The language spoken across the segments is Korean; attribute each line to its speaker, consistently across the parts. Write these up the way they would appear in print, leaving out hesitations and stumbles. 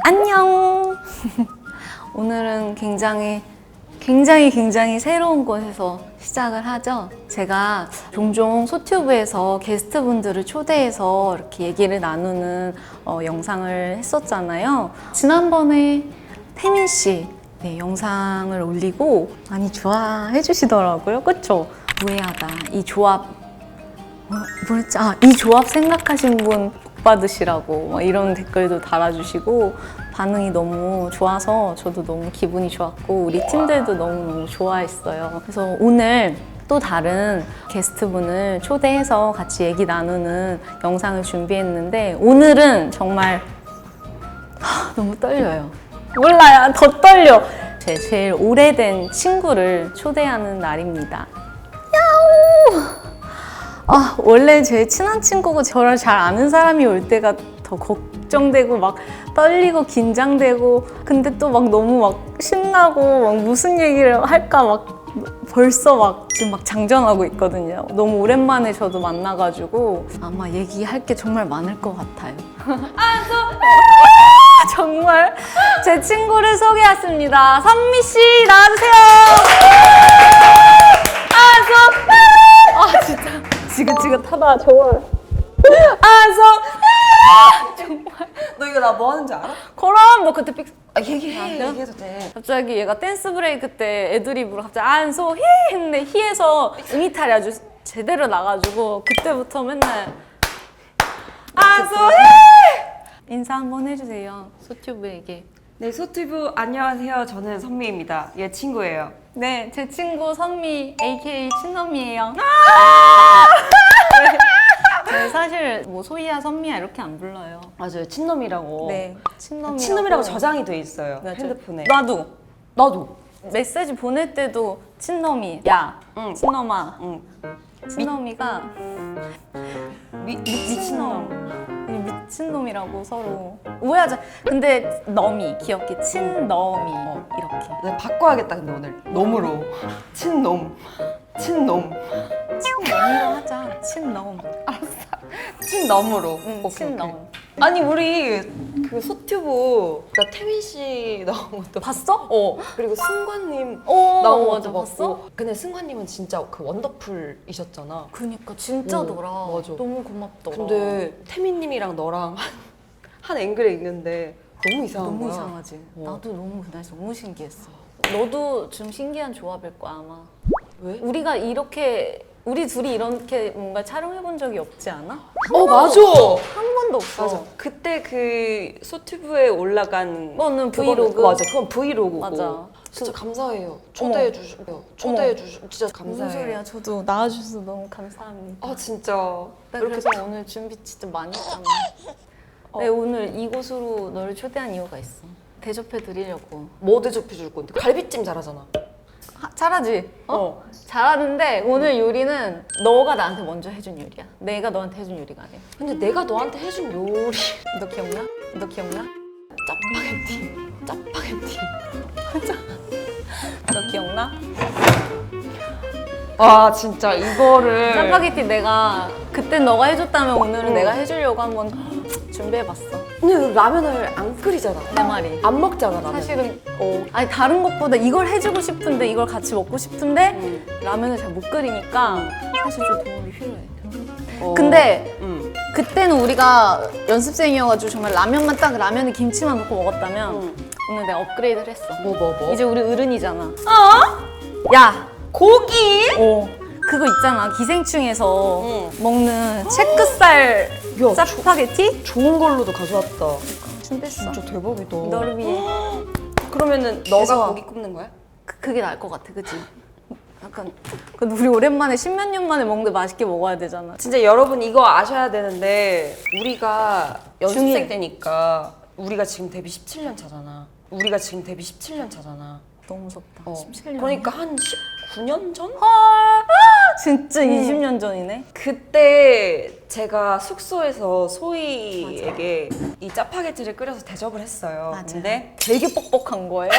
Speaker 1: 안녕. 오늘은 굉장히 새로운 곳에서 시작을 하죠. 제가 종종 소튜브에서 게스트분들을 초대해서 이렇게 얘기를 나누는 영상을 했었잖아요. 지난번에 태민 씨 영상을 올리고 많이 좋아해 주시더라고요. 그쵸? 무해하다. 이 조합 뭐였지? 이 조합 생각하신 분 복 받으시라고 막 이런 댓글도 달아주시고 반응이 너무 좋아서 저도 너무 기분이 좋았고 우리 팀들도 너무너무 좋아했어요. 그래서 오늘 또 다른 게스트분을 초대해서 같이 얘기 나누는 영상을 준비했는데 오늘은 정말 너무 떨려요. 몰라요. 더 떨려. 제 제일 오래된 친구를 초대하는 날입니다. 야오! 원래 제 친한 친구고 저를 잘 아는 사람이 올 때가 더 걱정되고 막 떨리고 긴장되고 근데 또 막 너무 막 신나고 막 무슨 얘기를 할까 막 벌써 막 지금 막 장전하고 있거든요. 너무 오랜만에 저도 만나가지고 아마 얘기할 게 정말 많을 것 같아요. 정말 제 친구를 소개했습니다. 선미 씨 나와주세요. 진짜 지긋지긋하다 정말. 정말.
Speaker 2: 너 이거 나 뭐 하는지 알아?
Speaker 1: 그럼 너 그때
Speaker 2: 얘기해도 돼.
Speaker 1: 갑자기 얘가 댄스 브레이크 때 애드립으로 갑자기 안소 히 했는데 히에서 음이탈이 아주 제대로 나가지고 그때부터 맨날 안소 히 인사 한번 해주세요 소튜브에게.
Speaker 2: 네, 소튜브 안녕하세요. 저는 선미입니다. 얘 친구예요.
Speaker 1: 네, 제 친구 선미 aka 친선미예요. 네, 사실 뭐 소희야 선미야 이렇게 안 불러요.
Speaker 2: 맞아요. 친놈이라고.
Speaker 1: 네,
Speaker 2: 친놈이라고 저장이 돼 있어요.
Speaker 1: 맞아요.
Speaker 2: 핸드폰에.
Speaker 1: 나도 메시지 보낼 때도 친놈이 야
Speaker 2: 응.
Speaker 1: 친놈아
Speaker 2: 응.
Speaker 1: 친놈이가
Speaker 2: 미친놈.
Speaker 1: 미친놈이라고 서로 오해하자. 근데 너미 귀엽게 친너미 이렇게
Speaker 2: 내가 바꿔야겠다. 근데 오늘 놈으로. 친놈. 친놈.
Speaker 1: 친너미로 하자. 친넘.
Speaker 2: 친놈으로.
Speaker 1: 응,
Speaker 2: 오케이,
Speaker 1: 친넘.
Speaker 2: 오케이. 아니 우리 그 소튜브 나 태민 씨 나온 것도
Speaker 1: 봤어?
Speaker 2: 그리고 승관님
Speaker 1: 오,
Speaker 2: 나온
Speaker 1: 맞아,
Speaker 2: 것도
Speaker 1: 봤어?
Speaker 2: 봤고. 근데 승관님은 진짜 그 원더풀이셨잖아.
Speaker 1: 그니까 진짜더라.
Speaker 2: 맞아.
Speaker 1: 너무 고맙더라.
Speaker 2: 근데 태민님이랑 너랑 한 앵글에 있는데 너무 이상한
Speaker 1: 너무
Speaker 2: 거야.
Speaker 1: 이상하지.
Speaker 2: 어.
Speaker 1: 나도 너무 그날 너무 신기했어. 너도 좀 신기한 조합일 거야 아마.
Speaker 2: 왜?
Speaker 1: 우리 둘이 이렇게 뭔가 촬영해본 적이 없지 않아?
Speaker 2: 맞아.
Speaker 1: 한 번도 없어.
Speaker 2: 맞아. 그때 그 소튜브에 올라간
Speaker 1: 그거는
Speaker 2: 그거는-
Speaker 1: 브이로그.
Speaker 2: 맞아. 그건 브이로그고.
Speaker 1: 맞아.
Speaker 2: 진짜 감사해요. 초대해 주시고 진짜 감사해요.
Speaker 1: 무슨 소리야? 저도 나와주셔서 너무 감사합니다.
Speaker 2: 진짜.
Speaker 1: 나
Speaker 2: 이렇게
Speaker 1: 그래서 오늘 준비 진짜 많이 했잖아. 네, 오늘 이곳으로 너를 초대한 이유가 있어. 대접해드리려고.
Speaker 2: 뭐 대접해 줄 건데? 갈비찜 잘하잖아.
Speaker 1: 잘하지? 잘하는데 오늘 요리는 너가 나한테 먼저 해준 요리야. 내가 너한테 해준 요리가 아니야.
Speaker 2: 근데 내가 너한테 해준 요리
Speaker 1: 너 기억나?
Speaker 2: 짜파게티.
Speaker 1: 너 기억나?
Speaker 2: 진짜 이거를
Speaker 1: 짜파게티 내가 그때 너가 해줬다면 오늘은 내가 해주려고 한번 준비해봤어.
Speaker 2: 근데 라면을 안 끓이잖아.
Speaker 1: 내 말이.
Speaker 2: 안 먹잖아 라면.
Speaker 1: 사실은 아니 다른 것보다 이걸 해주고 싶은데 이걸 같이 먹고 싶은데 라면을 잘 못 끓이니까 사실 좀 도움이 필요해. 근데 그때는 우리가 연습생이어가지고 정말 라면만 딱 라면에 김치만 넣고 먹었다면 오늘 내가 업그레이드를 했어.
Speaker 2: 뭐?
Speaker 1: 이제 우리 어른이잖아. 야
Speaker 2: 고기?
Speaker 1: 그거 있잖아 기생충에서 먹는 채끝살 짜파게티?
Speaker 2: 좋은 걸로도 가져왔다.
Speaker 1: 준비했어.
Speaker 2: 진짜 대박이다.
Speaker 1: 너를 위해.
Speaker 2: 그러면은 너가
Speaker 1: 그래서-
Speaker 2: 고기 굽는 거야?
Speaker 1: 그게 나을 것 같아, 그치? 약간 근데 우리 오랜만에 10몇 년 만에 먹는데 맛있게 먹어야 되잖아.
Speaker 2: 진짜 여러분 이거 아셔야 되는데 우리가 연습생
Speaker 1: 중일.
Speaker 2: 때니까 우리가 지금 데뷔 17년 차잖아.
Speaker 1: 너무 무섭다. 17년.
Speaker 2: 그러니까 한 19년 전?
Speaker 1: 진짜 20년 전이네.
Speaker 2: 그때 제가 숙소에서 소희에게 이 짜파게티를 끓여서 대접을 했어요.
Speaker 1: 맞아.
Speaker 2: 근데
Speaker 1: 되게 뻑뻑한 거예요.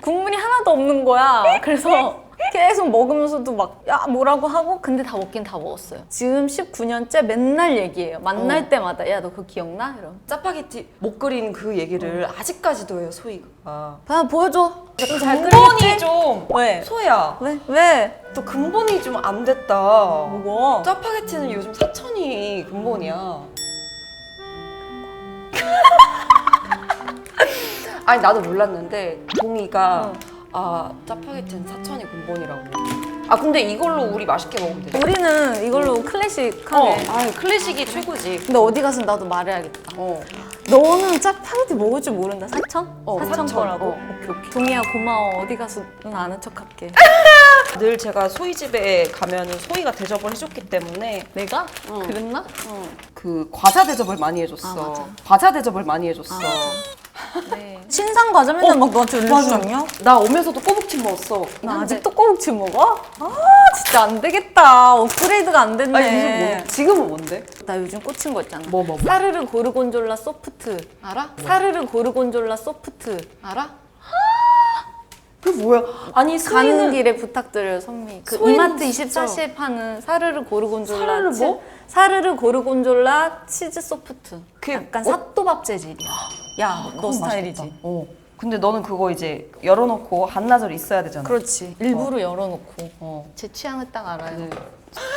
Speaker 1: 국물이 하나도 없는 거야. 그래서 계속 먹으면서도 막 야 뭐라고 하고 근데 다 먹긴 다 먹었어요. 지금 19년째 맨날 얘기해요. 만날 때마다 야 너 그거 기억나? 이러면
Speaker 2: 짜파게티 못 끓인 그 얘기를 아직까지도 해요, 소희가.
Speaker 1: 그냥 보여줘. 좀 잘
Speaker 2: 근본이
Speaker 1: 끓이겠지?
Speaker 2: 좀
Speaker 1: 왜?
Speaker 2: 소희야,
Speaker 1: 왜? 왜?
Speaker 2: 또 근본이 좀 안 됐다.
Speaker 1: 뭐가?
Speaker 2: 짜파게티는 요즘 4,000이 근본이야. 아니 나도 몰랐는데 동이가 아 짜파게티는 4,000이 근본이라고. 아 근데 이걸로 우리 맛있게 먹으면 되지.
Speaker 1: 우리는 이걸로 클래식하게.
Speaker 2: 아 클래식이 최고지.
Speaker 1: 근데 어디 가서 나도 말해야겠다. 너는 짜파게티 먹을 줄 모른다. 사천? 사천 거라고? 오케이 오케이. 동이야 고마워. 어디 가서 는 아는 척할게.
Speaker 2: 늘 제가 소희 집에 가면은 소희가 대접을 해줬기 때문에
Speaker 1: 내가? 그랬나?
Speaker 2: 그 과자 대접을 많이 해줬어.
Speaker 1: 아, 맞아.
Speaker 2: 과자 대접을 많이 해줬어.
Speaker 1: 아, 맞아. 네. 신상 과자 맨날 막 너한테 올려주지 않냐?
Speaker 2: 나 오면서도 꼬북칩 먹었어.
Speaker 1: 나 아직도 꼬북칩 먹어? 아 진짜 안 되겠다. 업그레이드가 안 됐네.
Speaker 2: 아니 무슨 뭐? 지금은 뭔데?
Speaker 1: 나 요즘 꽂힌 거 있잖아.
Speaker 2: 뭐?
Speaker 1: 사르르 고르곤졸라 소프트 알아? 사르르 고르곤졸라 소프트 알아?
Speaker 2: 그게 뭐야? 아니
Speaker 1: 가는
Speaker 2: 소희는
Speaker 1: 길에 부탁드려요 선미. 그
Speaker 2: 소희는
Speaker 1: 이마트
Speaker 2: 진짜-
Speaker 1: 24시에 파는 사르르 고르곤졸라
Speaker 2: 사르르 뭐?
Speaker 1: 사르르 고르곤졸라 치즈 소프트.
Speaker 2: 그게
Speaker 1: 약간
Speaker 2: 어?
Speaker 1: 삿도밥 재질이야. 야 너
Speaker 2: 그건
Speaker 1: 스타일이지.
Speaker 2: 맛있겠다. 근데 너는 그거 이제 열어놓고 한나절 있어야 되잖아.
Speaker 1: 그렇지. 일부러 열어놓고. 제 취향을 딱 알아요.
Speaker 2: 네.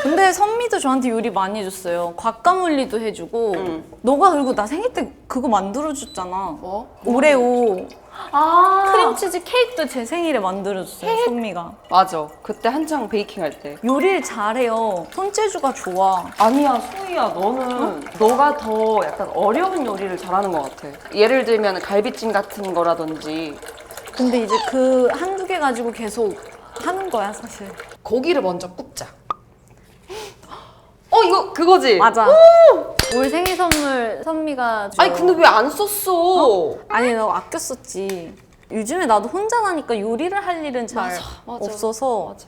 Speaker 1: 근데 선미도 저한테 요리 많이 해줬어요. 곽가물리도 해주고. 너가 그리고 나 생일 때 그거 만들어줬잖아.
Speaker 2: 뭐?
Speaker 1: 오레오
Speaker 2: 아
Speaker 1: 크림치즈 케이크도 제 생일에 만들어줬어요. 선미가.
Speaker 2: 맞아. 그때 한창 베이킹 할 때.
Speaker 1: 요리를 잘해요. 손재주가 좋아.
Speaker 2: 아니야 소희야 너는 너가 더 약간 어려운 요리를 잘하는 것 같아. 예를 들면 갈비찜 같은 거라든지
Speaker 1: 근데 이제 그 한두 개 가지고 계속 하는 거야 사실.
Speaker 2: 고기를 먼저 굽자. 이거 그거지?
Speaker 1: 맞아. 올 생일 선물 선미가 줘.
Speaker 2: 아니 근데 왜 안 썼어?
Speaker 1: 아니 너 아껴 썼지. 요즘에 나도 혼자 나니까 요리를 할 일은 잘
Speaker 2: 맞아.
Speaker 1: 없어서
Speaker 2: 맞아.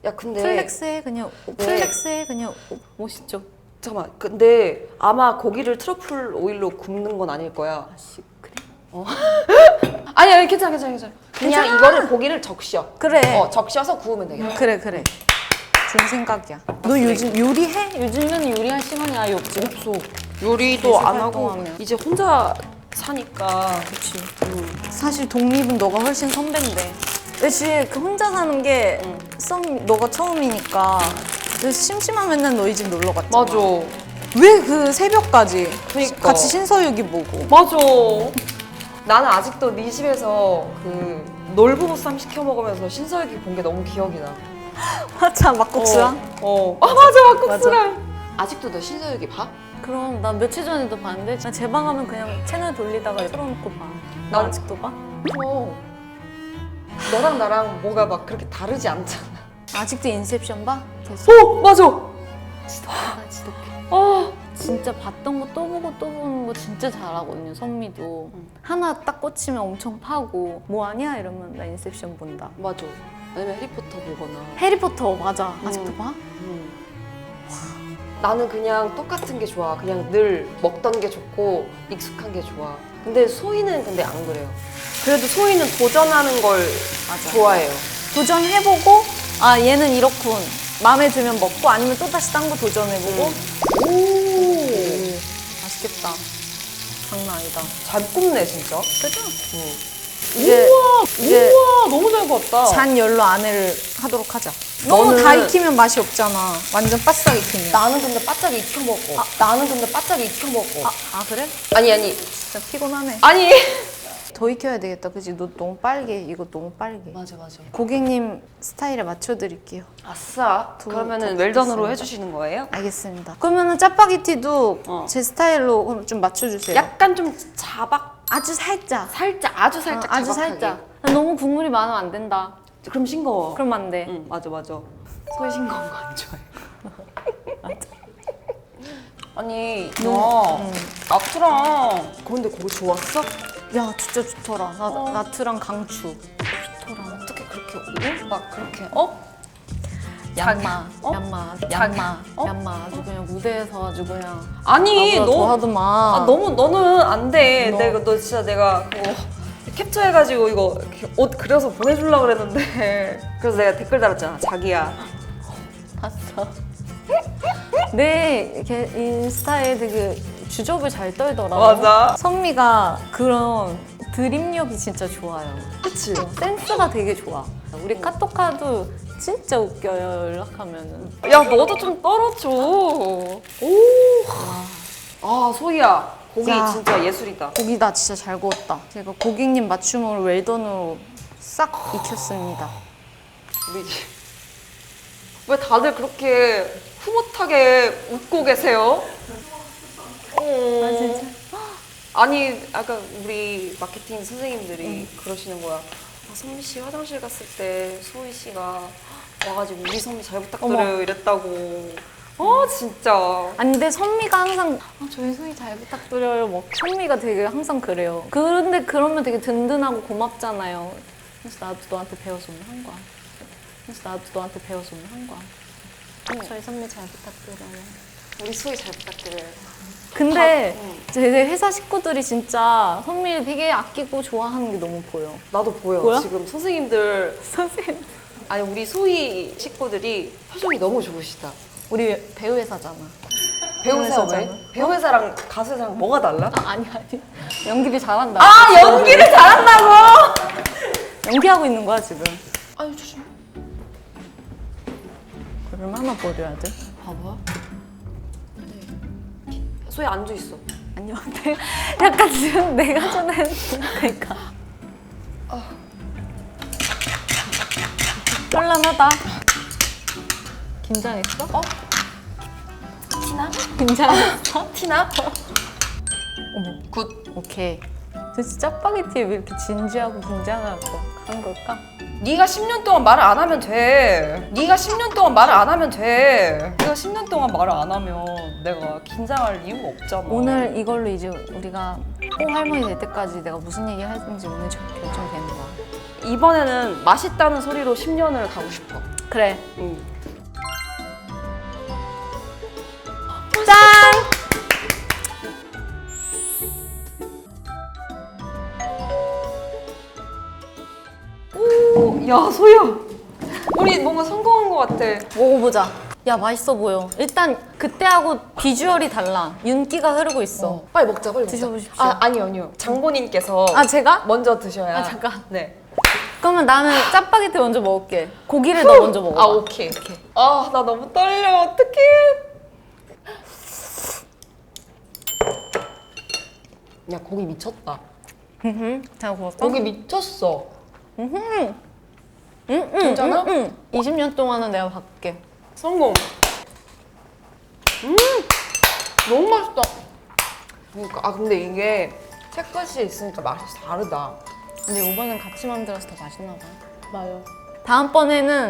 Speaker 2: 야 근데
Speaker 1: 플렉스해 그냥 플렉스해 그냥 멋있죠.
Speaker 2: 잠깐만 근데 아마 고기를 트러플 오일로 굽는 건 아닐 거야.
Speaker 1: 아씨 그래?
Speaker 2: 아니야 괜찮아. 그냥
Speaker 1: 괜찮아.
Speaker 2: 이거를 고기를 적셔.
Speaker 1: 그래.
Speaker 2: 적셔서 구우면 되겠다.
Speaker 1: 그래. 좋은 생각이야. 너 요즘 요리해? 요즘에는 요리할 시간이 아예 없지.
Speaker 2: 없어. 요리도
Speaker 1: 계속
Speaker 2: 안 하고
Speaker 1: 활동하면.
Speaker 2: 이제 혼자 사니까.
Speaker 1: 그치. 사실 독립은 너가 훨씬 선배인데. 역시 그 혼자 사는 게 너가 처음이니까. 그래서 심심하면 맨날 너희 집 놀러 갔잖아.
Speaker 2: 맞아.
Speaker 1: 왜 그 새벽까지
Speaker 2: 그러니까.
Speaker 1: 같이 신서유기 보고.
Speaker 2: 맞아. 나는 아직도 네 집에서 그 놀부부쌈 시켜 먹으면서 신서유기 본 게 너무 기억이 나.
Speaker 1: 화차 막국수랑?
Speaker 2: 맞아 막국수랑. 아직도 너 신서유기 봐?
Speaker 1: 그럼 나 며칠 전에도 봤는데 나 제 방 가면 그냥 채널 돌리다가 틀어놓고 봐. 나
Speaker 2: 난-
Speaker 1: 아직도 봐?
Speaker 2: 너랑 나랑 뭐가 막 그렇게 다르지 않잖아.
Speaker 1: 아직도 인셉션 봐? 계속.
Speaker 2: 맞아.
Speaker 1: 아, 지독해.
Speaker 2: 어.
Speaker 1: 진짜 봤던 거 또 보고 또 보는 거 진짜 잘하거든요, 선미도. 하나 딱 꽂히면 엄청 파고 뭐 하냐? 이러면 나 인셉션 본다.
Speaker 2: 맞아. 아니면 해리포터 보거나.
Speaker 1: 해리포터 맞아. 아직도 봐?
Speaker 2: 나는 그냥 똑같은 게 좋아. 그냥 늘 먹던 게 좋고 익숙한 게 좋아. 근데 소희는 근데 안 그래요. 그래도 소희는 도전하는 걸
Speaker 1: 맞아.
Speaker 2: 좋아해요.
Speaker 1: 도전해보고 아 얘는 이렇군. 마음에 들면 먹고 아니면 또 다시 딴 거 도전해보고
Speaker 2: 오.
Speaker 1: 맛있겠다. 장난 아니다.
Speaker 2: 잘 굽네 진짜.
Speaker 1: 그죠?
Speaker 2: 이제
Speaker 1: 이제
Speaker 2: 우와 너무 잘 구웠다.
Speaker 1: 잔 열로 안에를 하도록 하자. 너무
Speaker 2: 너는-
Speaker 1: 다 익히면 맛이 없잖아. 완전 바싹 익히면.
Speaker 2: 나는 근데 바짝 익혀 먹어. 나는 근데 바짝 익혀 먹어.
Speaker 1: 아 그래?
Speaker 2: 아니.
Speaker 1: 진짜 피곤하네.
Speaker 2: 아니.
Speaker 1: 더 익혀야 되겠다. 그치? 너 너무 빨개. 이거 너무 빨개.
Speaker 2: 맞아.
Speaker 1: 고객님 스타일에 맞춰드릴게요.
Speaker 2: 아싸.
Speaker 1: 더
Speaker 2: 그러면은
Speaker 1: 좋겠습니다.
Speaker 2: 웰던으로 해주시는 거예요?
Speaker 1: 알겠습니다. 그러면은 짜파게티도 제 스타일로 좀 맞춰주세요.
Speaker 2: 약간 좀 자박.
Speaker 1: 아주 살짝.
Speaker 2: 아주 살짝.
Speaker 1: 아주
Speaker 2: 자박하게.
Speaker 1: 살짝. 너무 국물이 많으면 안 된다.
Speaker 2: 그럼 싱거워.
Speaker 1: 그럼 안 돼.
Speaker 2: 응 맞아. 소희 싱거운 거 안 좋아해. 아니 너 나트랑 근데 그거 좋았어?
Speaker 1: 야 진짜 좋더라. 나트랑 강추. 좋더라.
Speaker 2: 어떻게 그렇게 막 그렇게
Speaker 1: 얌마,
Speaker 2: 어?
Speaker 1: 얌마,
Speaker 2: 어?
Speaker 1: 얌마. 아주 그냥 무대에서 아주 그냥.
Speaker 2: 아니
Speaker 1: 나보다
Speaker 2: 너
Speaker 1: 더 하더만.
Speaker 2: 너는 안 돼.
Speaker 1: 너.
Speaker 2: 너 진짜 내가 그거 캡처해가지고 이거 이렇게 옷 그려서 보내주려고 그랬는데 그래서 내가 댓글 달았잖아. 자기야.
Speaker 1: 봤어. 내 이렇게 인스타에 되게 주접을 잘 떨더라고.
Speaker 2: 맞아.
Speaker 1: 선미가 그런 드립력이 진짜 좋아요.
Speaker 2: 그치?
Speaker 1: 센스가 되게 좋아. 우리 카톡카도 진짜 웃겨요, 연락하면은.
Speaker 2: 야 너도 좀 떨어져. 오. 아 소희야. 고기
Speaker 1: 자.
Speaker 2: 진짜 예술이다.
Speaker 1: 고기 나 진짜 잘 구웠다. 제가 고객님 맞춤으로 웰던으로 싹 익혔습니다.
Speaker 2: 우리 집. 왜 다들 그렇게 흐뭇하게 웃고 계세요?
Speaker 1: 아 진짜?
Speaker 2: 아니 아까 우리 마케팅 선생님들이 그러시는 거야. 아, 선미 씨 화장실 갔을 때 소희 씨가 와가지고 우리 선미 잘 부탁드려요
Speaker 1: 어머.
Speaker 2: 이랬다고. 진짜.
Speaker 1: 아니 근데 선미가 항상 저희 소희 잘 부탁드려요. 뭐 선미가 되게 항상 그래요. 그런데 그러면 되게 든든하고 고맙잖아요. 그래서 나도 너한테 배워서 오늘 한 거야. 저희 선미 잘 부탁드려요.
Speaker 2: 우리 소희 잘 부탁드려요.
Speaker 1: 근데
Speaker 2: 응.
Speaker 1: 제 회사 식구들이 진짜 선미를 되게 아끼고 좋아하는 게 너무 보여.
Speaker 2: 나도 보여.
Speaker 1: 뭐야?
Speaker 2: 지금 선생님들
Speaker 1: 선생님.
Speaker 2: 아니 우리 소희 식구들이 표정이 너무 좋으시다.
Speaker 1: 우리 배우 회사잖아.
Speaker 2: 배우 회사 왜?
Speaker 1: 회사잖아.
Speaker 2: 배우 회사랑 가수 회사랑 뭐가 달라?
Speaker 1: 아니. 연기를 잘한다.
Speaker 2: 아 연기를 잘한다고?
Speaker 1: 연기하고 있는 거야 지금.
Speaker 2: 아유 조심.
Speaker 1: 얼마나 버려야 돼?
Speaker 2: 봐봐. 소희 앉아 있어.
Speaker 1: 아니요. 약간 지금 내가 전에 그러니까. 쫄란하다. 긴장했어?
Speaker 2: 티나?
Speaker 1: 긴장했어?
Speaker 2: 티나?
Speaker 1: 어머.
Speaker 2: 굿.
Speaker 1: 오케이. 도대체 짜파게티에 왜 이렇게 진지하고 긴장하고 한 걸까?
Speaker 2: 네가 10년 동안 말을 안 하면 돼. 네가 10년 동안 말을 안 하면 돼. 네가 10년 동안 말을 안 하면 내가 긴장할 이유가 없잖아.
Speaker 1: 오늘 이걸로 이제 우리가 할머니 될 때까지 내가 무슨 얘기 할지 오늘 결정되는 거야.
Speaker 2: 이번에는 맛있다는 소리로 10년을 가고 싶어.
Speaker 1: 그래.
Speaker 2: 응.
Speaker 1: 짠!
Speaker 2: 오, 야 소희야. 우리 뭔가 성공한 것 같아.
Speaker 1: 먹어보자. 야 맛있어 보여. 일단 그때하고 비주얼이 달라. 윤기가 흐르고 있어.
Speaker 2: 빨리 먹자, 빨리 먹자.
Speaker 1: 드셔보십시오.
Speaker 2: 아니요. 장본인께서
Speaker 1: 제가?
Speaker 2: 먼저 드셔야.
Speaker 1: 잠깐.
Speaker 2: 네.
Speaker 1: 그러면 나는 짜파게티 먼저 먹을게. 고기를 너 먼저 먹어봐.
Speaker 2: 오케이. 나 너무 떨려. 어떡해. 야, 고기 미쳤다.
Speaker 1: 잘 구웠어?
Speaker 2: 고기 미쳤어.
Speaker 1: 응.
Speaker 2: 괜찮아?
Speaker 1: 20년 동안은 내가 바꿀게.
Speaker 2: 성공. 너무 맛있다. 그러니까 근데 이게 채끝이 있으니까 맛이 다르다.
Speaker 1: 근데 이번엔 같이 만들어서 더 맛있나 봐. 맞아요. 다음번엔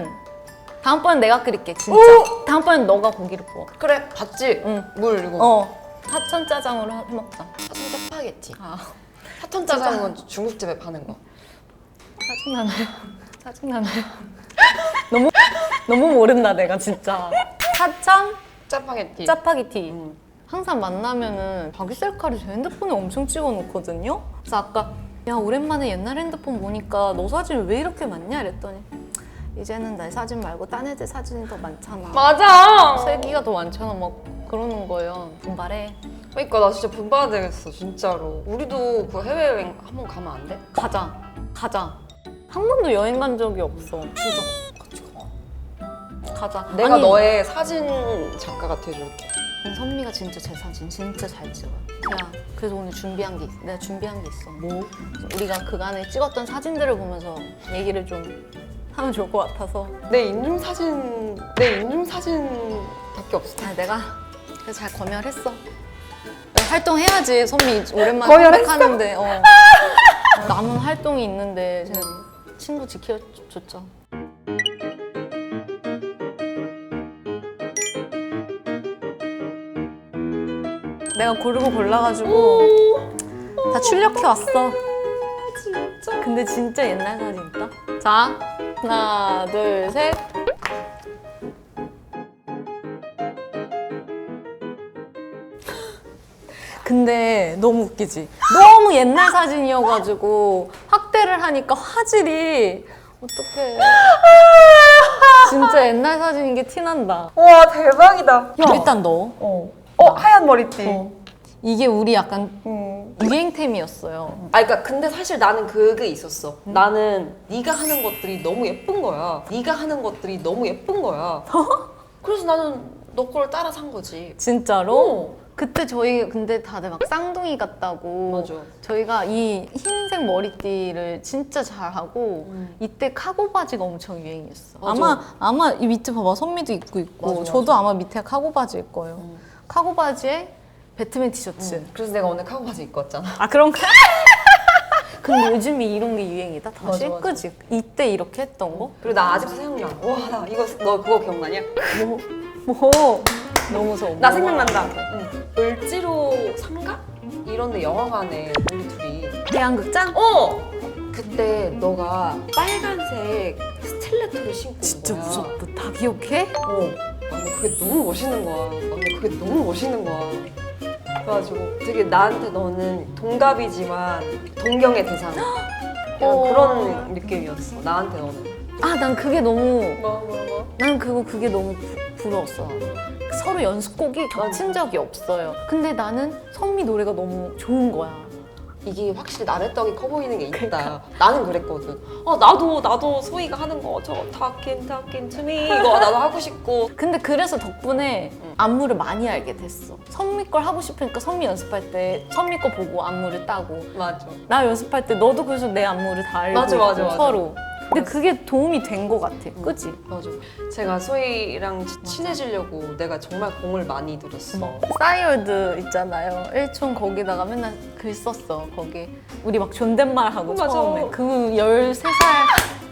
Speaker 1: 내가 끓일게, 진짜.
Speaker 2: 오!
Speaker 1: 다음번엔 너가 고기를 구워.
Speaker 2: 그래, 봤지?
Speaker 1: 응.
Speaker 2: 물 이거.
Speaker 1: 사천 짜장으로 해먹자.
Speaker 2: 사천 짜파게티.
Speaker 1: 아,
Speaker 2: 사천 짜장은 중국집에 파는 거.
Speaker 1: 짜증나네. 너무 모른다, 내가 진짜. 사천
Speaker 2: 짜파게티.
Speaker 1: 짜파게티. 항상 만나면은 자기 셀카를 제 핸드폰에 엄청 찍어놓거든요. 그래서 아까 야 오랜만에 옛날 핸드폰 보니까 너 사진 왜 이렇게 많냐 이랬더니 이제는 내 사진 말고 딴 애들 사진이 더 많잖아.
Speaker 2: 맞아.
Speaker 1: 세기가 더 많잖아 막 그러는 거예요. 분발해.
Speaker 2: 그러니까 나 진짜 분발해야 되겠어 진짜로. 우리도 그 해외여행 한번 가면 안 돼?
Speaker 1: 가자. 한 번도 여행 간 적이 없어.
Speaker 2: 진짜 같이 가.
Speaker 1: 가자.
Speaker 2: 내가
Speaker 1: 아니,
Speaker 2: 너의 사진 작가가 돼줄게.
Speaker 1: 선미가 진짜 제 사진 진짜 잘 찍어요. 야, 그래서 오늘 내가 준비한 게 있어.
Speaker 2: 뭐?
Speaker 1: 우리가 그간에 찍었던 사진들을 보면서 얘기를 좀 하면 좋을 것 같아서.
Speaker 2: 내 인증사진밖에 없어.
Speaker 1: 내가 그래서 잘 검열했어. 활동해야지. 선미 오랜만에
Speaker 2: 검열했어?
Speaker 1: 생각하는데 남은 활동이 있는데 제가 친구 지켜줬죠. 내가 고르고 골라가지고 다 출력해 왔어.
Speaker 2: 진짜.
Speaker 1: 근데 진짜 옛날 사진 있다. 자, 하나, 둘, 셋. 근데 너무 웃기지? 너무 옛날 사진이어가지고 확대를 하니까 화질이 어떡해. 진짜 옛날 사진인 게 티난다.
Speaker 2: 와 대박이다.
Speaker 1: 일단 넣어.
Speaker 2: 하얀 머리띠.
Speaker 1: 이게 우리 약간 유행템이었어요.
Speaker 2: 그러니까 근데 사실 나는 그게 있었어. 나는 네가 하는 것들이 너무 예쁜 거야. 네가 하는 것들이 너무 예쁜 거야. 그래서 나는 너 걸 따라 산 거지.
Speaker 1: 진짜로? 그때 저희 근데 다들 막 쌍둥이 같다고.
Speaker 2: 맞아.
Speaker 1: 저희가 이 흰색 머리띠를 진짜 잘하고 이때 카고 바지가 엄청 유행이었어.
Speaker 2: 맞아.
Speaker 1: 아마 이 밑에 봐봐, 선미도 입고 있고
Speaker 2: 맞아.
Speaker 1: 저도 아마 밑에 카고 바지일 거예요. 카고 바지에 배트맨 티셔츠.
Speaker 2: 그래서 내가 오늘 카고 바지 입고 왔잖아.
Speaker 1: 아 그런가? 근데 요즘에 이런 게 유행이다 다시?
Speaker 2: 맞아, 맞아.
Speaker 1: 그치? 이때 이렇게 했던 거?
Speaker 2: 그리고 나 아직도 생각나. 와, 나 이거 너 그거 기억나냐?
Speaker 1: 뭐? 너무 무서워.
Speaker 2: 나 생각난다. 을지로 삼가? 이런데 영화관에 우리 둘이.
Speaker 1: 대한극장?
Speaker 2: 그때 너가 빨간색 스틸레토를 신고
Speaker 1: 진짜
Speaker 2: 온 거야.
Speaker 1: 무섭다. 다 기억해?
Speaker 2: 근데 그게 너무 멋있는 거야. 근데 그게 너무 멋있는 거야. 그래가지고 되게 나한테 너는 동갑이지만 동경의 대상. 약간 그런 느낌이었어. 나한테 너는.
Speaker 1: 아, 난 그게 너무
Speaker 2: 뭐?
Speaker 1: 난 그게 너무 부러웠어. 서로 연습곡이 겹친 적이 없어요. 근데 나는 선미 노래가 너무 좋은 거야.
Speaker 2: 이게 확실히 나래떡이 커 보이는 게 있다. 나는 그랬거든. 나도 소희가 하는 거 저 talking to me 이거 나도 하고 싶고.
Speaker 1: 근데 그래서 덕분에 안무를 많이 알게 됐어. 선미 걸 하고 싶으니까 선미 연습할 때 선미 거 보고 안무를 따고
Speaker 2: 맞아.
Speaker 1: 나 연습할 때 너도 그래서 내 안무를 다 알고
Speaker 2: 맞아,
Speaker 1: 있고
Speaker 2: 맞아, 맞아.
Speaker 1: 서로. 근데 그게 도움이 된 거 같아. 그치?
Speaker 2: 맞아. 제가 소희랑 친해지려고 내가 정말 공을 많이 들였어.
Speaker 1: 싸이월드 있잖아요. 일촌 거기다가 맨날 글 썼어. 거기 우리 막 존댓말 하고
Speaker 2: 맞아.
Speaker 1: 처음에 그 13살,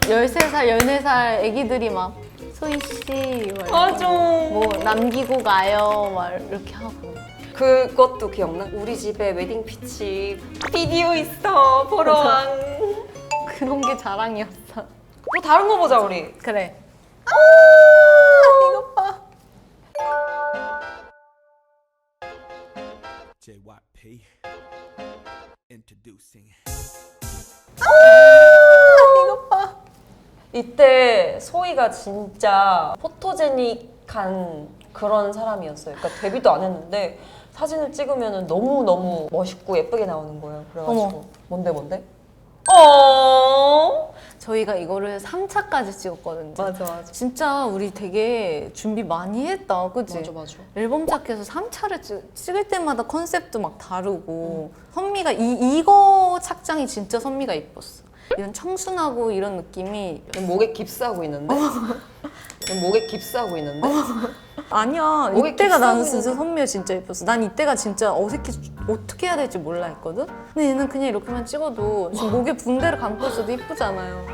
Speaker 1: 14살 애기들이 막 소희 씨
Speaker 2: 맞아.
Speaker 1: 뭐 남기고 가요 막 이렇게 하고.
Speaker 2: 그것도 기억나? 우리 집에 웨딩 피치 비디오 있어 보러 왕.
Speaker 1: 그런 게 자랑이었어.
Speaker 2: 뭐 다른 거 보자 우리.
Speaker 1: 그래. 이것 봐.
Speaker 3: JYP introducing.
Speaker 1: 이것 봐.
Speaker 2: 이때 소희가 진짜 포토제닉한 그런 사람이었어요. 그러니까 데뷔도 안 했는데 사진을 찍으면 너무 멋있고 예쁘게 나오는 거예요. 그래가지고 뭔데?
Speaker 1: 저희가 이거를 3차까지 찍었거든요.
Speaker 2: 맞아.
Speaker 1: 진짜 우리 되게 준비 많이 했다. 그치?
Speaker 2: 맞아.
Speaker 1: 앨범 자켓에서 3차를 찍을 때마다 컨셉도 막 다르고 선미가 이거 착장이 진짜 선미가 이뻤어. 이런 청순하고 이런 느낌이
Speaker 2: 목에 깁스하고 있는데? 목에 깁스하고 있는데?
Speaker 1: 아니야.
Speaker 2: 목에
Speaker 1: 이때가 나는
Speaker 2: 깁스하고
Speaker 1: 진짜
Speaker 2: 있는데?
Speaker 1: 선미가 진짜 예뻤어. 난 이때가 진짜 어색해서 어떻게 해야 될지 몰라 했거든? 근데 얘는 그냥 이렇게만 찍어도 지금 목에 붕대를 감고 있어도 이쁘잖아요.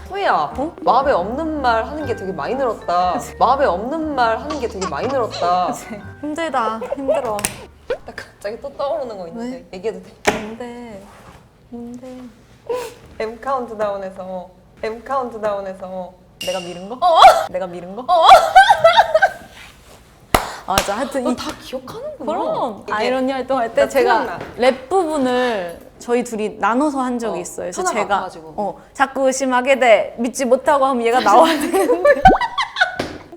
Speaker 2: 소희야, 마음에 없는 말 하는 게 되게 많이 늘었다.
Speaker 1: 힘들다. 힘들어.
Speaker 2: 나 갑자기 또 떠오르는 거 있는데 얘기해도 돼?
Speaker 1: 뭔데?
Speaker 2: M 카운트다운에서
Speaker 1: 내가 미룬 거? 내가 미룬 거? 맞아. 하여튼
Speaker 2: 너 다 기억하는구나.
Speaker 1: 그럼
Speaker 2: 이게
Speaker 1: 아이러니 활동할 때
Speaker 2: 나
Speaker 1: 제가
Speaker 2: 생각나.
Speaker 1: 랩 부분을 저희 둘이 나눠서 한 적이 있어요. 그래서
Speaker 2: 하나
Speaker 1: 제가
Speaker 2: 바꿔가지고.
Speaker 1: 자꾸 의심하게 돼 믿지 못하고 하면 얘가 나와야 되는데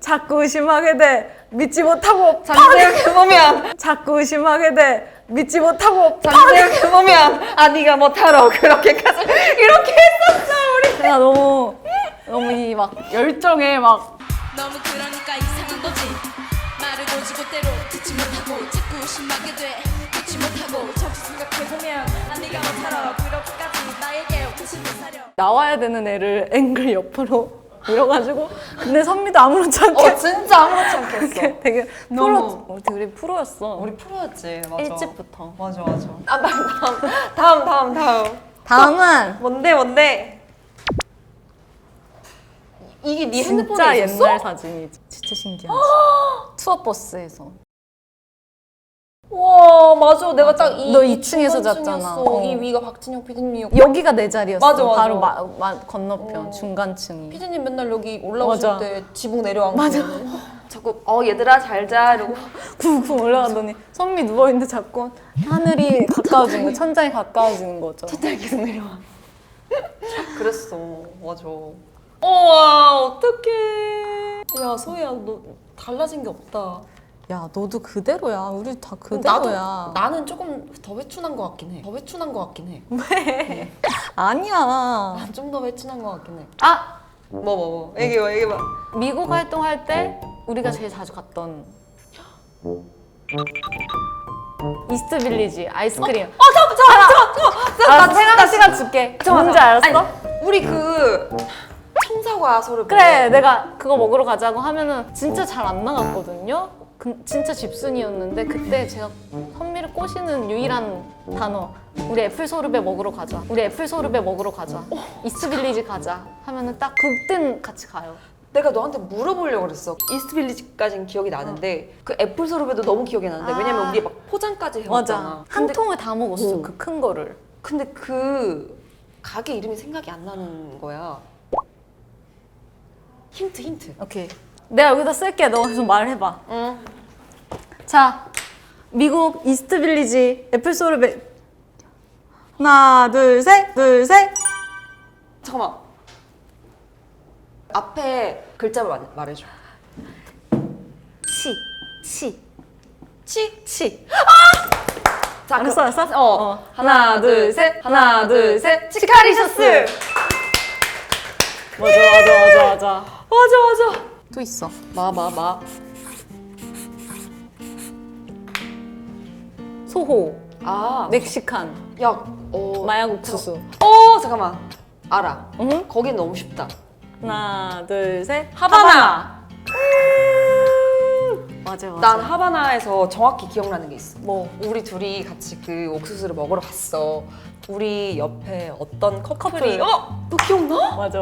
Speaker 1: 자꾸 의심하게 돼 믿지 못하고
Speaker 2: 생각해보면
Speaker 1: 자꾸 의심하게 돼 믿지 못하고
Speaker 2: 생각해보면 네가 못하러 그렇게까지 이렇게 했었어 우리.
Speaker 1: 제가 너무 이 막 열정에 막
Speaker 4: 너무 그러니까 이상한 거지 말을 고지고대로 듣지 못하고 자꾸 심하게 돼 듣지 못하고 잠시 생각해보면 네가 못하러 그렇게까지 나에게 욕심을 사려
Speaker 1: 나와야 되는 애를 앵글 옆으로 밀어가지고 근데 선미도 아무렇지 않게
Speaker 2: 진짜 아무렇지 않겠어.
Speaker 1: 되게
Speaker 2: 너무.
Speaker 1: 프로 되게 프로였어.
Speaker 2: 우리 프로였지. 맞아.
Speaker 1: 1집부터.
Speaker 2: 맞아. 다음.
Speaker 1: 다음은
Speaker 2: 뭔데? 이게 네
Speaker 1: 진짜
Speaker 2: 핸드폰에 있었어?
Speaker 1: 옛날 사진이지. 진짜 신기하지. 투어버스에서.
Speaker 2: 와 맞아. 내가 딱
Speaker 1: 너 2층에서 잤잖아.
Speaker 2: 중간층이었어. 이 위가 박진영 PD님이었고
Speaker 1: 여기가 내 자리였어.
Speaker 2: 맞아, 맞아.
Speaker 1: 바로 건너편 중간층이.
Speaker 2: PD님 맨날 여기 올라오실
Speaker 1: 맞아.
Speaker 2: 때 지붕 내려앉고
Speaker 1: 맞아.
Speaker 2: 자꾸 얘들아 잘 자 이러고
Speaker 1: 쿵쿵 올라가더니 선미 누워있는데 자꾸 하늘이 가까워지는 거, 천장이 가까워지는 거죠.
Speaker 2: 천장이 계속 내려와. 그랬어. 맞아. 와 어떡해. 야 소희야 너 달라진 게 없다.
Speaker 1: 야 너도 그대로야. 우리 다 그대로야.
Speaker 2: 나는 조금 더 회춘한 것 같긴 해. 더 회춘한 것 같긴 해.
Speaker 1: 왜? 아니야.
Speaker 2: 난 좀 더 회춘한 것 같긴 해.
Speaker 1: 아!
Speaker 2: 뭐 얘기해봐.
Speaker 1: 미국 활동할 때 우리가 제일 자주 갔던 이스트 빌리지 아이스크림. 잠깐만. 생각 시간 줄게. 뭔지 알았어?
Speaker 2: 아니, 우리 그 청사과 소를
Speaker 1: 그래, 내가 그거 먹으러 가자고 하면은 진짜 잘 안 나갔거든요. 진짜 집순이였는데 그때 제가 선미를 꼬시는 유일한 단어 우리 애플 소르베 먹으러 가자. 우리 애플 소르베 먹으러 가자. 이스트 빌리지 가자 하면은 딱 그땐 같이 가요.
Speaker 2: 내가 너한테 물어보려고 그랬어. 이스트 빌리지까지는 기억이 나는데 그 애플 소르베도 너무 기억이 나는데 왜냐면 우리 막 포장까지 해왔잖아.
Speaker 1: 맞아. 한 통을 다 먹었어. 그 큰 거를.
Speaker 2: 근데 그 가게 이름이 생각이 안 나는 거야. 힌트.
Speaker 1: 오케이. 내가 여기다 쓸게. 너 좀 말해봐.
Speaker 2: 응.
Speaker 1: 자, 미국 이스트 빌리지 애플 소르베. 하나, 둘, 셋. 둘, 셋.
Speaker 2: 잠깐만. 앞에 글자를 말해줘.
Speaker 1: 치.
Speaker 2: 치. 자,
Speaker 1: 알았어?
Speaker 2: 하나, 둘, 셋. 하나, 둘, 셋. 치카리셔스.
Speaker 1: 맞아.
Speaker 2: 맞아.
Speaker 1: 또 있어.
Speaker 2: 마.
Speaker 1: 소호,
Speaker 2: 아,
Speaker 1: 멕시칸,
Speaker 2: 야,
Speaker 1: 마약 옥수수.
Speaker 2: 잠깐만. 알아.
Speaker 1: 응?
Speaker 2: 거긴 너무 쉽다.
Speaker 1: 하나, 둘, 셋.
Speaker 2: 하바나.
Speaker 1: 맞아.
Speaker 2: 난 하바나에서 정확히 기억나는 게 있어.
Speaker 1: 뭐?
Speaker 2: 우리 둘이 같이 그 옥수수를 먹으러 갔어. 우리 옆에 어떤 커플이
Speaker 1: 커플.
Speaker 2: 너 기억나?
Speaker 1: 맞아.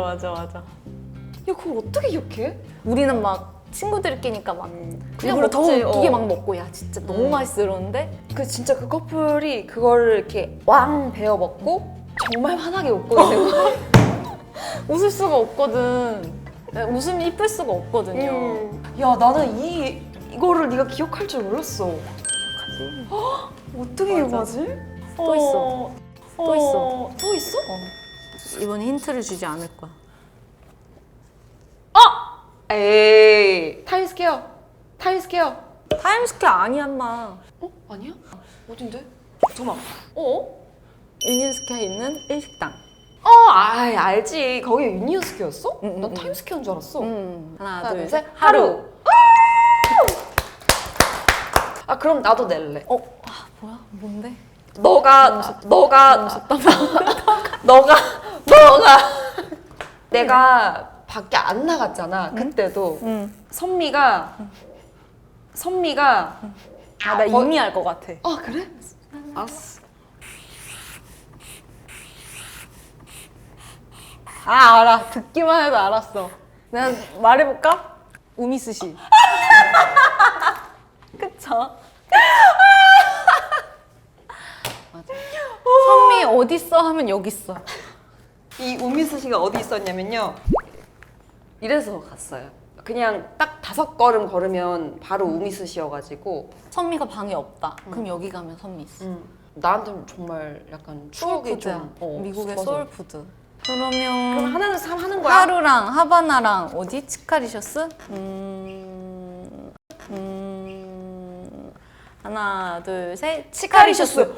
Speaker 2: 야, 그걸 어떻게 기억해?
Speaker 1: 우리는 막 친구들끼니까 막
Speaker 2: 그냥
Speaker 1: 일부러 더
Speaker 2: 먹지,
Speaker 1: 웃기게 막 먹고 야 진짜 너무 맛있어 이러는데
Speaker 2: 진짜 그 커플이 그거를 이렇게 왕 베어 먹고 정말 환하게 웃고 있는 거야.
Speaker 1: 웃을 수가 없거든. 웃음이 이쁠 수가 없거든요.
Speaker 2: 야, 나는 이거를 네가 기억할 줄 몰랐어. 어떻게
Speaker 1: 맞아.
Speaker 2: 기억하지?
Speaker 1: 또 있어. 또 있어.
Speaker 2: 또 있어?
Speaker 1: 이번에 힌트를 주지 않을 거야.
Speaker 2: 에이, 타임스퀘어.
Speaker 1: 타임스퀘어 아니야, 인마.
Speaker 2: 아니야? 어딘데? 잠깐만.
Speaker 1: 유니언스퀘어에 있는 일식당.
Speaker 2: 알지. 거기 유니언스퀘어였어?
Speaker 1: 응,
Speaker 2: 난
Speaker 1: 응.
Speaker 2: 타임스퀘어인 줄 알았어.
Speaker 1: 하나,
Speaker 2: 하나,
Speaker 1: 둘,
Speaker 2: 둘,
Speaker 1: 셋.
Speaker 2: 셋. 하루. 그럼 나도 낼래.
Speaker 1: 뭐야? 뭔데?
Speaker 2: 너가 내가 밖에 안 나갔잖아. 그때도 선미가
Speaker 1: 나 이미 알 것 같아.
Speaker 2: 그래? 알았어.
Speaker 1: 알아. 듣기만 해도 알았어. 내가 말해볼까? 우미스시. 그쵸? 맞아. 선미 어딨어? 하면 여기 있어.
Speaker 2: 이 우미스 씨가 어디 있었냐면요. 이래서 갔어요. 그냥 딱 5걸음 걸으면 바로 우미스 씨여가지고
Speaker 1: 선미가 방에 없다. 그럼 여기 가면 선미 있어.
Speaker 2: 나한테는 정말 약간 추억이
Speaker 1: 소울푸드야.
Speaker 2: 좀
Speaker 1: 미국의
Speaker 2: 맞아.
Speaker 1: 소울푸드.
Speaker 2: 그럼
Speaker 1: 그러면
Speaker 2: 하나, 둘, 셋 하는 거야?
Speaker 1: 하루랑 하바나랑 어디? 치카리셔스? 하나, 둘, 셋.
Speaker 2: 치카리셔스.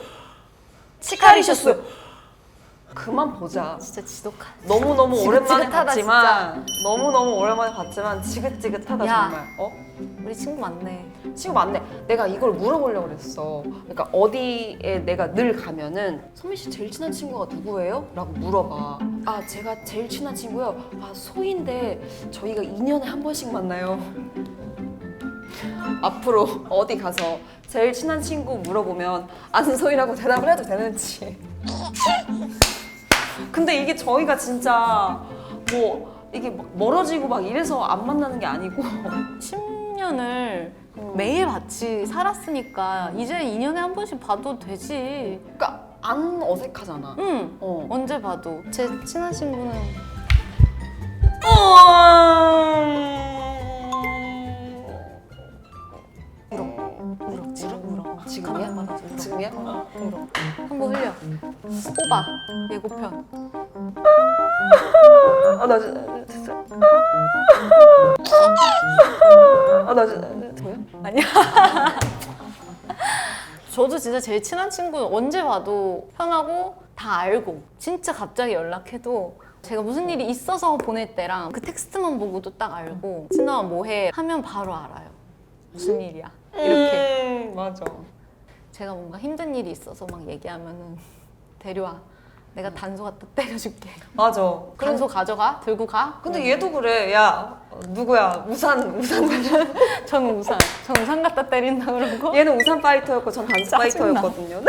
Speaker 2: 그만 보자.
Speaker 1: 진짜 지독한.
Speaker 2: 너무너무 오랜만에
Speaker 1: 지긋지긋하다,
Speaker 2: 봤지만 너무너무 오랜만에 봤지만 지긋지긋하다
Speaker 1: 야.
Speaker 2: 정말.
Speaker 1: 우리 친구 많네.
Speaker 2: 친구 많네. 내가 이걸 물어보려고 그랬어. 그러니까 어디에 내가 늘 가면은 선미 씨 제일 친한 친구가 누구예요? 라고 물어봐. 제가 제일 친한 친구요? 소희인데 저희가 2년에 한 번씩 만나요. 앞으로 어디 가서 제일 친한 친구 물어보면 안소희라고 대답을 해도 되는지. 근데 이게 저희가 진짜 뭐 이게 막 멀어지고 막 이래서 안 만나는 게 아니고
Speaker 1: 10년을 매일 같이 살았으니까 이제 2년에 한 번씩 봐도 되지.
Speaker 2: 그러니까 안 어색하잖아.
Speaker 1: 응. 언제 봐도. 제 친한 친구는 울었지. 울어.
Speaker 2: 지금이야?
Speaker 1: 맞아. 울어.
Speaker 2: 지금이야?
Speaker 1: 울어. 한번 흘려. 뽑아. 예고편.
Speaker 2: 나 진짜. 나 진짜. 뭐야?
Speaker 1: 아니야. 저도 진짜 제일 친한 친구는 언제 봐도 편하고 다 알고 진짜 갑자기 연락해도 제가 무슨 일이 있어서 보낼 때랑 그 텍스트만 보고도 딱 알고 친구가 뭐해 하면 바로 알아요. 무슨 일이야. 이렇게.
Speaker 2: 맞아.
Speaker 1: 제가 뭔가 힘든 일이 있어서 막 얘기하면은 데려와. 내가 단소 갖다 때려줄게.
Speaker 2: 맞아.
Speaker 1: 단소 가져가? 들고 가?
Speaker 2: 근데 얘도 그래. 야, 누구야? 우산.
Speaker 1: 저는 우산. 전 우산 갖다 때린다 그러고.
Speaker 2: 얘는 우산 파이터였고 전 단수
Speaker 1: 짜증나.
Speaker 2: 파이터였거든요.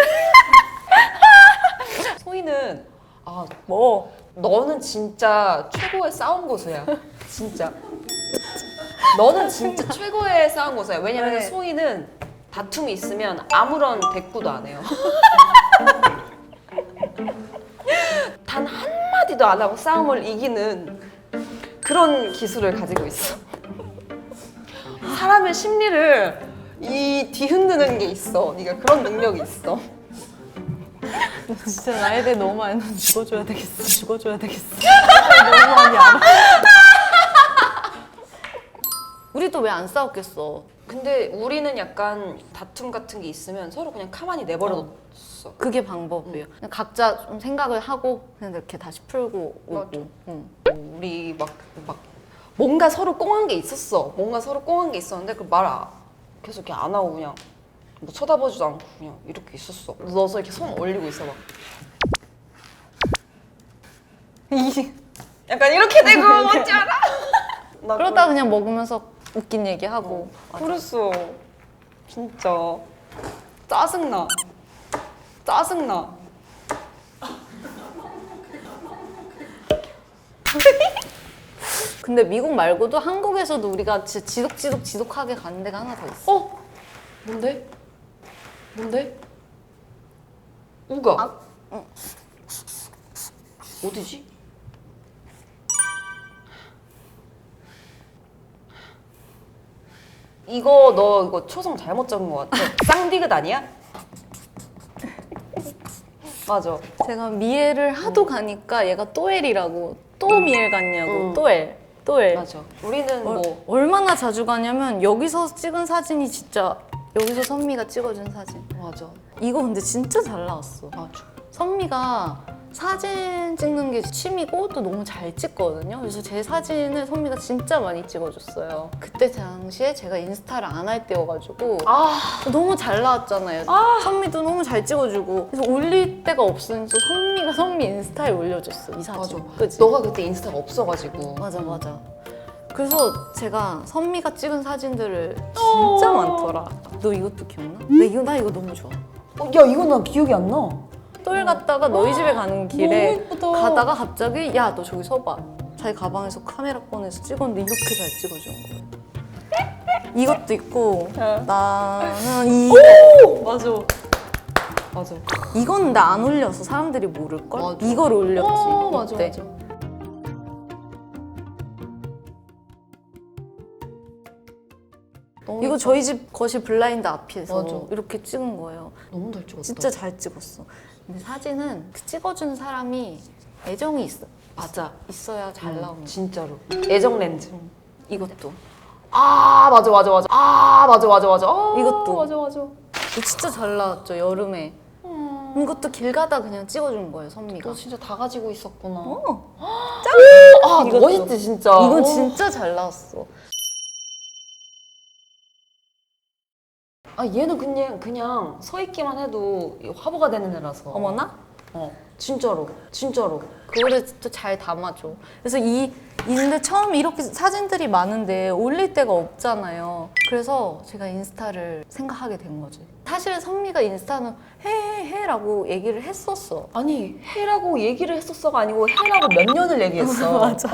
Speaker 2: 소희는
Speaker 1: 뭐?
Speaker 2: 너는 진짜 최고의 싸움 고수야. 진짜. 너는 진짜 최고의 싸움 고수야. 왜냐면
Speaker 1: 네.
Speaker 2: 소희는 다툼이 있으면 아무런 대꾸도 안 해요. 단 한마디도 안 하고 싸움을 이기는 그런 기술을 가지고 있어. 사람의 심리를 뒤흔드는 게 있어. 네가 그런 능력이 있어.
Speaker 1: 진짜 나에 대해 너무 많이 넌 죽어줘야 되겠어. 죽어줘야 되겠어. 너무 많이 알아. 우리도 왜 안 싸웠겠어?
Speaker 2: 근데 우리는 약간 다툼 같은 게 있으면 서로 그냥 가만히 내버려뒀어.
Speaker 1: 그게 방법이에요. 그냥 각자 좀 생각을 하고 그냥 이렇게 다시 풀고
Speaker 2: 맞아.
Speaker 1: 오고. 응.
Speaker 2: 우리 막 뭔가 서로 꽁한 게 있었어. 뭔가 서로 꽁한 게 있었는데 그 말 계속 이렇게 안 하고 그냥 뭐 쳐다보지도 않고 그냥 이렇게 있었어. 너서 이렇게 손 올리고 있어 막. 약간 이렇게 되고 뭔지 알아? 나
Speaker 1: 그러다 그냥 먹으면서 웃긴 얘기하고.
Speaker 2: 그랬어. 진짜 짜증나. 짜증나.
Speaker 1: 근데 미국 말고도 한국에서도 우리가 진짜 지독하게 가는 데가 하나 더 있어.
Speaker 2: 뭔데? 뭔데? 우가. 어디지? 너 이거 초성 잘못 적은 것 같아. 쌍디귿 아니야? 맞아.
Speaker 1: 제가 미엘을 하도 가니까 얘가 또엘이라고 또 미엘 갔냐고 또엘.
Speaker 2: 맞아. 우리는 뭐
Speaker 1: 얼마나 자주 가냐면 여기서 찍은 사진이 진짜 여기서 선미가 찍어준 사진.
Speaker 2: 맞아.
Speaker 1: 이거 근데 진짜 잘 나왔어.
Speaker 2: 맞아.
Speaker 1: 선미가 사진 찍는 게 취미고 또 너무 잘 찍거든요. 그래서 제 사진을 선미가 진짜 많이 찍어줬어요. 그때 당시에 제가 인스타를 안 할 때여가지고 너무 잘 나왔잖아요. 선미도 너무 잘 찍어주고 그래서 올릴 데가 없으니까 선미가 선미 인스타에 올려줬어 이 사진.
Speaker 2: 맞아.
Speaker 1: 그치?
Speaker 2: 너가 그때 인스타가 없어가지고.
Speaker 1: 맞아. 그래서 제가 선미가 찍은 사진들을 진짜 많더라. 너 이것도 기억나? 나 이거 너무 좋아.
Speaker 2: 야 이거 나 기억이 안 나.
Speaker 1: 똘 갔다가 너희 집에 가는 길에
Speaker 2: 너무 예쁘다.
Speaker 1: 가다가 갑자기 야 너 저기 서봐. 자기 가방에서 카메라 꺼내서 찍었는데 이렇게 잘 찍어준 거예요. 이것도 있고 나는
Speaker 2: 맞아. 맞아.
Speaker 1: 이건 나 안 올려서 사람들이 모를걸?
Speaker 2: 맞아.
Speaker 1: 이걸 올렸지
Speaker 2: 맞아.
Speaker 1: 이때.
Speaker 2: 맞아.
Speaker 1: 이거 저희 집 거실 블라인드 앞에서
Speaker 2: 맞아.
Speaker 1: 이렇게 찍은 거예요.
Speaker 2: 너무 잘 찍었다.
Speaker 1: 진짜 잘 찍었어. 근데 사진은 그 찍어준 사람이 애정이
Speaker 2: 맞아.
Speaker 1: 있어야 잘 나오는 거야.
Speaker 2: 진짜로. 애정 렌즈.
Speaker 1: 이것도.
Speaker 2: 맞아. 맞아.
Speaker 1: 이것도.
Speaker 2: 맞아.
Speaker 1: 이거 진짜 잘 나왔죠 여름에. 이것도 길 가다 그냥 찍어준 거예요 선미가.
Speaker 2: 너 진짜 다 가지고 있었구나.
Speaker 1: 이것도.
Speaker 2: 멋있지 진짜.
Speaker 1: 이건 진짜 잘 나왔어.
Speaker 2: 얘는 그냥 서 있기만 해도 화보가 되는 애라서.
Speaker 1: 어머나?
Speaker 2: 진짜로.
Speaker 1: 그거를 또 잘 담아줘. 그래서 근데 처음 이렇게 사진들이 많은데 올릴 데가 없잖아요. 그래서 제가 인스타를 생각하게 된 거지. 사실 선미가 인스타는 해라고 얘기를 했었어.
Speaker 2: 아니 해라고 얘기를 했었어가 아니고 해라고 몇 년을 얘기했어.
Speaker 1: 맞아.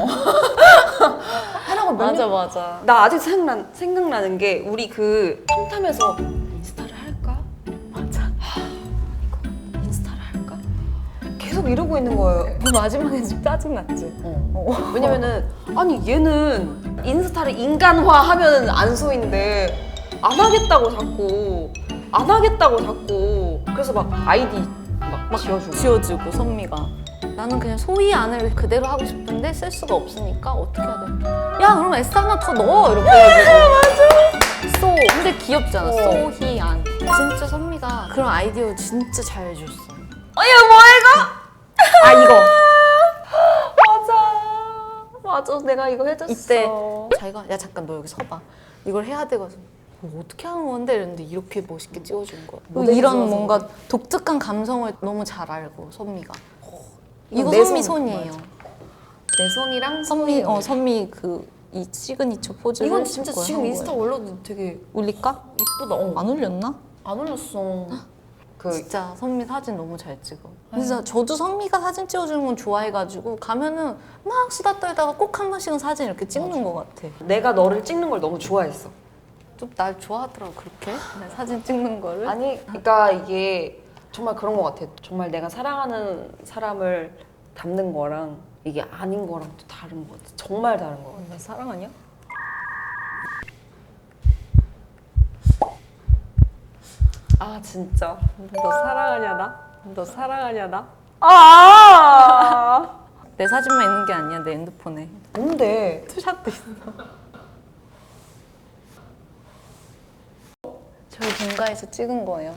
Speaker 2: 해라고 몇 년.
Speaker 1: 맞아.
Speaker 2: 나 아직 생각나는 게 우리 그 통탐에서 인스타를 할까?
Speaker 1: 맞아.
Speaker 2: 이거 인스타를 할까? 계속 이러고 있는 거예요.
Speaker 1: 그 마지막에 좀 짜증났지.
Speaker 2: 왜냐면은 아니 얘는 인스타를 인간화하면 안소인데 안 하겠다고 자꾸 안 하겠다고 자꾸 그래서 막 아이디 막 지어주고
Speaker 1: 지어주고 선미가 나는 그냥 소희 안을 그대로 하고 싶은데 쓸 수가 없으니까 어떻게 해야 돼? 야 그럼 S 하나 더 넣어 이렇게 해가지고 맞아. 근데 귀엽잖아. 소희 안. 진짜 선미가 그런 아이디어 진짜 잘 줬어.
Speaker 2: 이거 뭐야 이거?
Speaker 1: 아 이거
Speaker 2: 맞아 내가 이거 해줬어.
Speaker 1: 이때 자기가 야 잠깐 너 여기 서봐. 이걸 해야 돼가지고 뭐 어떻게 하는 건데 이랬는데 이렇게 멋있게 찍어준 거야.
Speaker 2: 모델이
Speaker 1: 이런
Speaker 2: 좋아서
Speaker 1: 뭔가 독특한 감성을 너무 잘 알고 선미가. 이거
Speaker 2: 내
Speaker 1: 선미
Speaker 2: 손,
Speaker 1: 손이에요.
Speaker 2: 내 손이랑
Speaker 1: 선미 선미 그 이 시그니처 포즈를
Speaker 2: 이건 진짜
Speaker 1: 찍고
Speaker 2: 지금
Speaker 1: 한
Speaker 2: 인스타
Speaker 1: 거예요.
Speaker 2: 올려도 되게
Speaker 1: 올릴까?
Speaker 2: 이쁘다.
Speaker 1: 안 올렸나?
Speaker 2: 안 올렸어. 그
Speaker 1: 진짜 선미 사진 너무 잘 찍어. 진짜 저도 선미가 사진 찍어주는 건 좋아해가지고 가면은 막 수다 떨다가 꼭 한 번씩은 사진 이렇게 찍는 것 같아.
Speaker 2: 내가 너를 찍는 걸 너무 좋아했어.
Speaker 1: 좀 날 좋아하더라고 그렇게 내 사진 찍는 거를.
Speaker 2: 아니, 그러니까 이게 정말 그런 것 같아. 정말 내가 사랑하는 사람을 담는 거랑 이게 아닌 거랑 또 다른 것 같아. 정말 다른 것 같아.
Speaker 1: 나 사랑하냐?
Speaker 2: 아 진짜.
Speaker 1: 너 사랑하냐 나? 너 사랑하냐 나?
Speaker 2: 아
Speaker 1: 내 사진만 있는 게 아니야 내 핸드폰에.
Speaker 2: 뭔데?
Speaker 1: 투샷도 있어. 저희 본가에서 찍은 거예요.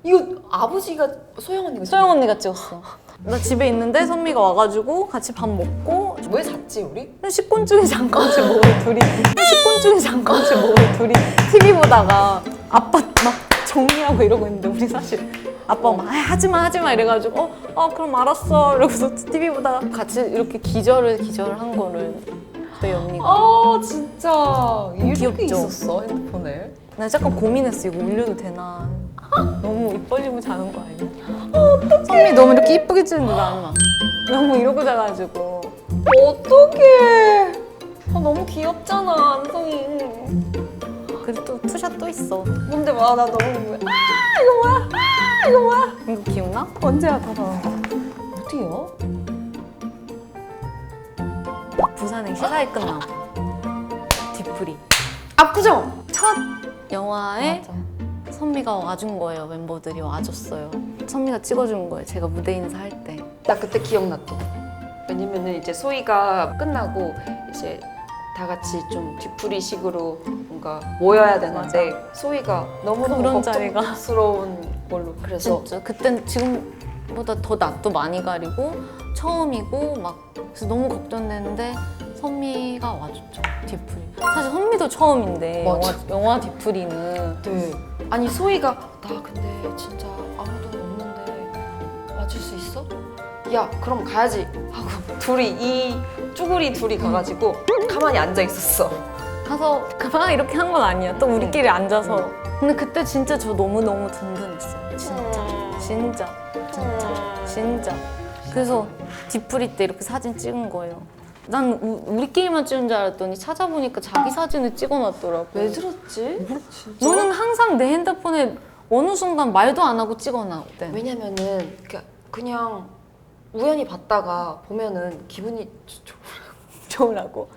Speaker 2: 이거 아버지가 소영 언니가
Speaker 1: 소영 언니가 찍었어. 나 집에 있는데 선미가 와가지고 같이 밥 먹고
Speaker 2: 왜 샀지 우리?
Speaker 1: 식곤증에 잠깐씩 먹을 둘이 식곤증에 잠깐씩 먹을 둘이 TV 보다가 아빠 막 정리하고 이러고 있는데 우리 사실 아빠 막 하지마 이래가지고 그럼 알았어 이러고서 TV 보다가 같이 이렇게 기절을 한 거를 저희 언니가.
Speaker 2: 아 진짜 이렇게
Speaker 1: 귀엽죠?
Speaker 2: 있었어 핸드폰에.
Speaker 1: 나 잠깐 고민했어. 이거 올려도 되나? 너무 입 벌리고 자는 거 아니야? 선미 너무 이렇게 이쁘게 찍는데 나는 막 너무 이러고 자가지고.
Speaker 2: 어떡해. 너무 귀엽잖아 안성이.
Speaker 1: 그리고 또 투샷 또 있어.
Speaker 2: 뭔데 와 나 너무 궁금해. 이거 뭐야? 이거 뭐야?
Speaker 1: 이거 기억나?
Speaker 2: 언제 하다가 어디요?
Speaker 1: 부산행 시사회 끝나고 뒤풀이
Speaker 2: 압구정.
Speaker 1: 첫 영화에 선미가 와준 거예요. 멤버들이 와줬어요. 선미가 찍어준 거예요. 제가 무대 인사할 때.
Speaker 2: 나 그때 기억났어. 왜냐면은 이제 소희가 끝나고 이제 다 같이 좀 뒤풀이식으로 뭔가 모여야 되는데 소희가 너무너무
Speaker 1: 그런 자리가.
Speaker 2: 걱정스러운 걸로 그래서
Speaker 1: 진짜 그땐 지금보다 더 낯도 많이 가리고 처음이고 막 그래서 너무 걱정되는데 선미가 와줬죠. 뒤풀이. 사실 선미도 처음인데
Speaker 2: 맞아.
Speaker 1: 영화 뒤풀이는.
Speaker 2: 네. 아니 소희가 나 근데 진짜 아무도 없는데 와줄 수 있어? 야 그럼 가야지 하고 둘이 이 쭈구리 둘이 가가지고 가만히 앉아 있었어.
Speaker 1: 가서 그만 이렇게 한 건 아니야. 또 우리끼리 앉아서. 근데 그때 진짜 저 너무너무 든든했어요. 진짜. 그래서 뒤풀이 때 이렇게 사진 찍은 거예요. 난 우리끼리만 찍은 줄 알았더니 찾아보니까 자기 사진을 찍어놨더라고.
Speaker 2: 왜 들었지? 진짜?
Speaker 1: 너는 항상 내 핸드폰에 어느 순간 말도 안 하고 찍어놨대.
Speaker 2: 왜냐면은 그냥 우연히 봤다가 보면은 기분이
Speaker 1: 좋으라고.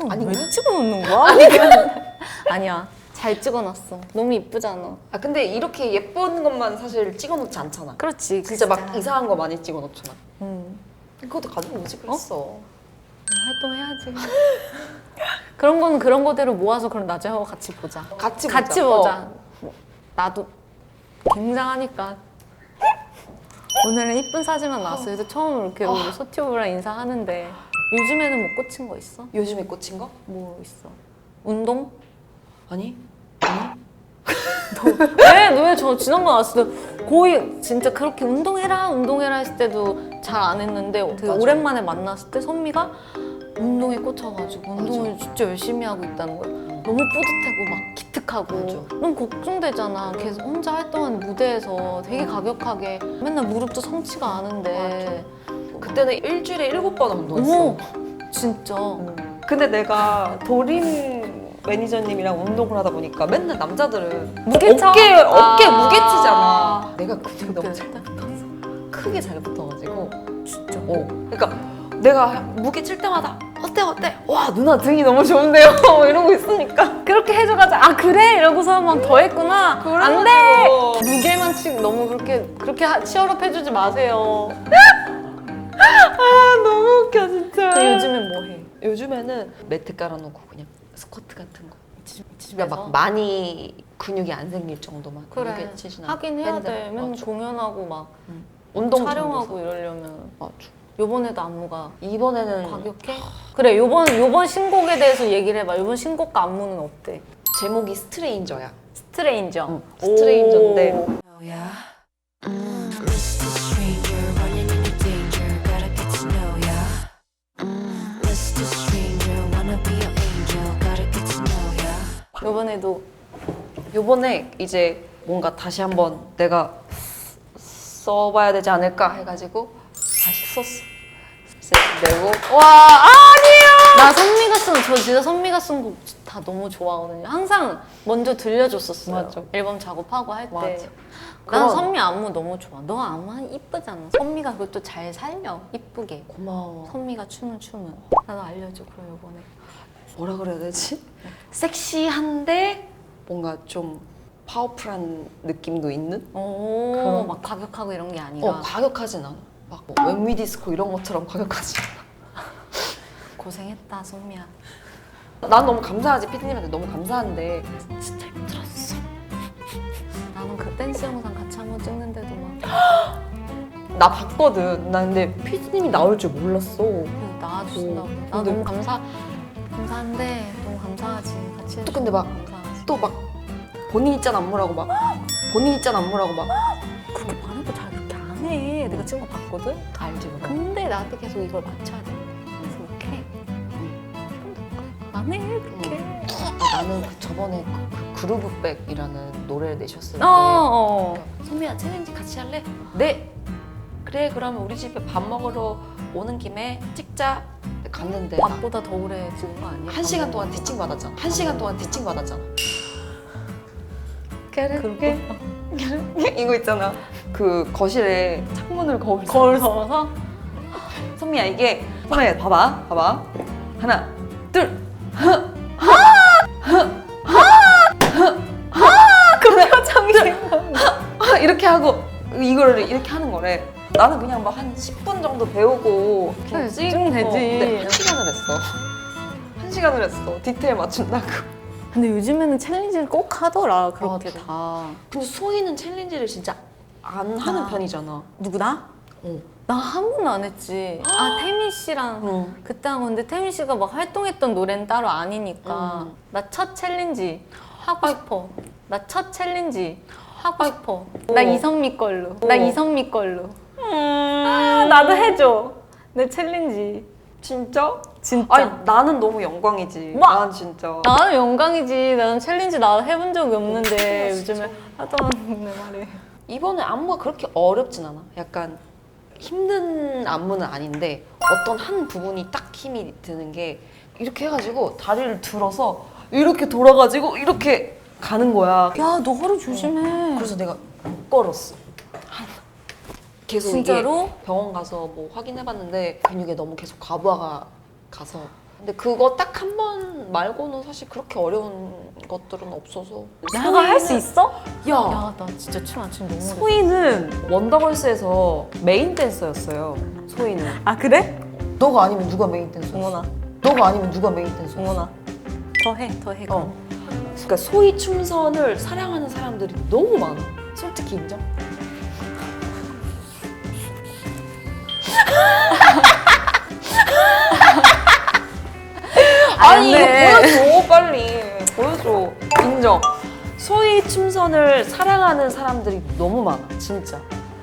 Speaker 2: 아니
Speaker 1: 왜 찍어놓는 거야? 아니야. 잘 찍어놨어. 너무 이쁘잖아.
Speaker 2: 아 근데 이렇게 예쁜 것만 사실 찍어놓지 않잖아.
Speaker 1: 그렇지.
Speaker 2: 진짜 막 이상한 거 많이 찍어놓잖아.
Speaker 1: 응.
Speaker 2: 그것도 가지고 오지 그랬어.
Speaker 1: 활동해야지. 그런 거는 그런 거대로 모아서 그럼 나중에 하고 같이 보자.
Speaker 2: 같이
Speaker 1: 보자. 뭐, 나도 굉장하니까. 오늘은 이쁜 사진만 나왔어요. 그래서 처음 이렇게 우리 소티오브랑 인사하는데 요즘에는 뭐 꽂힌 거 있어?
Speaker 2: 요즘에 꽂힌 거?
Speaker 1: 뭐 있어? 운동?
Speaker 2: 아니?
Speaker 1: 왜? 너 왜 저 지난 거 나왔을 때 거의 진짜 그렇게 운동해라 했을 때도 잘 안 했는데 되게
Speaker 2: 맞아.
Speaker 1: 오랜만에 만났을 때 선미가 운동에 꽂혀가지고 운동을 진짜 열심히 하고 있다는 거야. 너무 뿌듯하고 막 기특하고
Speaker 2: 맞아.
Speaker 1: 너무 걱정되잖아. 계속 혼자 활동하는 무대에서 되게 가격하게 맨날 무릎도 성치가 않은데
Speaker 2: 그때는 일주일에 7번 운동했어.
Speaker 1: 어머 진짜
Speaker 2: 근데 내가 도림 매니저님이랑 운동을 하다 보니까 맨날 남자들은
Speaker 1: 무게차?
Speaker 2: 어깨
Speaker 1: 아.
Speaker 2: 무게치잖아. 내가 근육이 너무
Speaker 1: 그래.
Speaker 2: 잘 붙어서 크게 잘 붙어가지고
Speaker 1: 진짜
Speaker 2: 그러니까 내가 무게 칠 때마다 어때 어때? 와 누나 등이 너무 좋은데요? 이러고 있으니까
Speaker 1: 그렇게 해줘가지고 아 그래? 이러고서 막 더 했구나. 안 돼!
Speaker 2: 그래가지고.
Speaker 1: 무게만 치고 너무 그렇게 치열업 해주지 마세요.
Speaker 2: 아 너무 웃겨 진짜.
Speaker 1: 근데 요즘엔 뭐 해?
Speaker 2: 요즘에는 매트 깔아놓고 그냥 스쿼트 같은 거.
Speaker 1: 집에서?
Speaker 2: 그러니까 막 많이 근육이 안 생길 정도만
Speaker 1: 그래
Speaker 2: 무게 치시나.
Speaker 1: 하긴 해야
Speaker 2: 밴드.
Speaker 1: 돼. 맨날
Speaker 2: 맞아.
Speaker 1: 공연하고 막
Speaker 2: 운동
Speaker 1: 촬영하고
Speaker 2: 정도서.
Speaker 1: 이러려면
Speaker 2: 맞아.
Speaker 1: 요번에도 안무가
Speaker 2: 이번에는
Speaker 1: 과격해? 그래 요번 신곡에 대해서 얘기를 해봐. 요번 신곡과 안무는 어때?
Speaker 2: 제목이 스트레인저야.
Speaker 1: 스트레인저.
Speaker 2: 스트레인저인데
Speaker 1: 오.
Speaker 3: Mr. Stranger, running into danger, gotta get to know ya. Mr. Stranger, wanna be your angel, gotta get to know ya.
Speaker 1: 요번에도
Speaker 2: 요번에 이제 뭔가 다시 한번 내가 써봐야 되지 않을까 해가지고 다시 썼어. 내고 와 아니에요.
Speaker 1: 나 선미가 저 진짜 선미가 쓴 곡 다 너무 좋아하거든요. 항상 먼저 들려줬었어요.
Speaker 2: 맞아.
Speaker 1: 앨범 작업하고 할
Speaker 2: 맞아.
Speaker 1: 때. 난
Speaker 2: 그런-
Speaker 1: 선미 안무 너무 좋아. 너 안무 이쁘잖아. 선미가 그것도 잘 살려. 이쁘게.
Speaker 2: 고마워.
Speaker 1: 선미가 추는 춤은. 나도 알려줘. 그럼 요번에.
Speaker 2: 뭐라 그래야 되지? 섹시한데 뭔가 좀 파워풀한 느낌도 있는?
Speaker 1: 오,
Speaker 2: 그런-
Speaker 1: 막 과격하고 이런 게 아니라.
Speaker 2: 과격하진 않아. 막 웬미 디스코 이런 것처럼 과격하진 않아.
Speaker 1: 고생했다, 선미야.
Speaker 2: 난 너무 감사하지. 피디님한테 너무 감사한데 진짜 힘들었어.
Speaker 1: 나는 그 댄스 영상 같이 한번 찍는데도 막.
Speaker 2: 나 봤거든. 나 근데 피디님이 나올 줄 몰랐어.
Speaker 1: 그래서 나와주신다고. 나
Speaker 2: 근데-
Speaker 1: 너무 감사한데 너무 감사하지. 같이
Speaker 2: 또 근데 막-
Speaker 1: 감사하지.
Speaker 2: 또 막 본인 있잖 안무라고 막 본인 있잖 안무라고 막
Speaker 1: 그렇게 말해도 잘 그렇게 안 해. 내가 찍은 거 봤거든?
Speaker 2: 알지 그거.
Speaker 1: 근데 나한테 계속 이걸 맞춰야 돼. 그래서 이렇게 안 해, 그렇게.
Speaker 2: 나는 그 저번에 그 그루브백이라는 노래를 내셨을 때 선미야 챌린지 같이 할래? 네! 그래 그러면 우리 집에 밥 먹으러 오는 김에 찍자. 갔는데
Speaker 1: 밥보다 더 오래 찍은 거 아니야?
Speaker 2: 1시간 동안 디칭 받았잖아. 1시간 동안 디칭 받았잖아.
Speaker 1: 그렇게?
Speaker 2: 이거 있잖아. 그 거실에 창문을 거울
Speaker 1: 거울 서서?
Speaker 2: 선미야 이게 선미야 봐봐 하나 둘
Speaker 1: 그 표정이
Speaker 2: 이렇게 하고 이거를 이렇게 하는 거래. 나는 그냥 막 한 10분 정도 배우고 그냥
Speaker 1: 그래, 찍으면 되지.
Speaker 2: 근데 1시간을 했어. 1시간을 했어. 디테일 맞춘다고.
Speaker 1: 근데 요즘에는 챌린지를 꼭 하더라, 그렇게
Speaker 2: 맞아.
Speaker 1: 다.
Speaker 2: 근데 소희는 챌린지를 진짜 안 하는
Speaker 1: 아.
Speaker 2: 편이잖아.
Speaker 1: 누구 나?
Speaker 2: 어.
Speaker 1: 나 한 번도 안 했지. 아, 태민 씨랑
Speaker 2: 어.
Speaker 1: 그때 한 건데 태민 씨가 막 활동했던 노래는 따로 아니니까 나 첫 챌린지 하고 싶어. 나 첫 챌린지 하고 싶어. 나 이선미 걸로. 나 이선미 걸로. 아, 나도 해줘. 내 챌린지.
Speaker 2: 진짜?
Speaker 1: 진짜.
Speaker 2: 아니 나는 너무 영광이지.
Speaker 1: 뭐?
Speaker 2: 난 진짜.
Speaker 1: 나는 영광이지. 나는 챌린지 나 해본 적이 없는데
Speaker 2: 진짜.
Speaker 1: 요즘에 하던 내 말이.
Speaker 2: 이번에 안무가 그렇게 어렵진 않아. 약간 힘든 안무는 아닌데 어떤 한 부분이 딱 힘이 드는 게 이렇게 해가지고 다리를 들어서 이렇게 돌아가지고 이렇게 가는 거야.
Speaker 1: 야, 너 허리 조심해.
Speaker 2: 그래서 내가 못 걸었어. 계속
Speaker 1: 진짜로?
Speaker 2: 이게 병원 가서 뭐 확인해봤는데 근육에 너무 계속 과부하가 가서 근데 그거 딱 한 번 말고는 사실 그렇게 어려운 것들은 없어서
Speaker 1: 내가 할 수 있어?
Speaker 2: 야,
Speaker 1: 야, 나 진짜 춤 안 추는 너무 어려워.
Speaker 2: 소희는 원더걸스에서 메인 댄서였어요. 소희는
Speaker 1: 아, 그래?
Speaker 2: 너가 아니면 누가 메인 댄서였어?
Speaker 1: 응원아.
Speaker 2: 너가 아니면 누가 메인 댄서였어?
Speaker 1: 응원아. 더 해.
Speaker 2: 어. 그러니까 소희 춤선을 사랑하는 사람들이 너무 많아. 솔직히 인정? 아니 이거 보여줘 빨리 보여줘. 인정. 소희 춤선을 사랑하는 사람들이 너무 많아 진짜.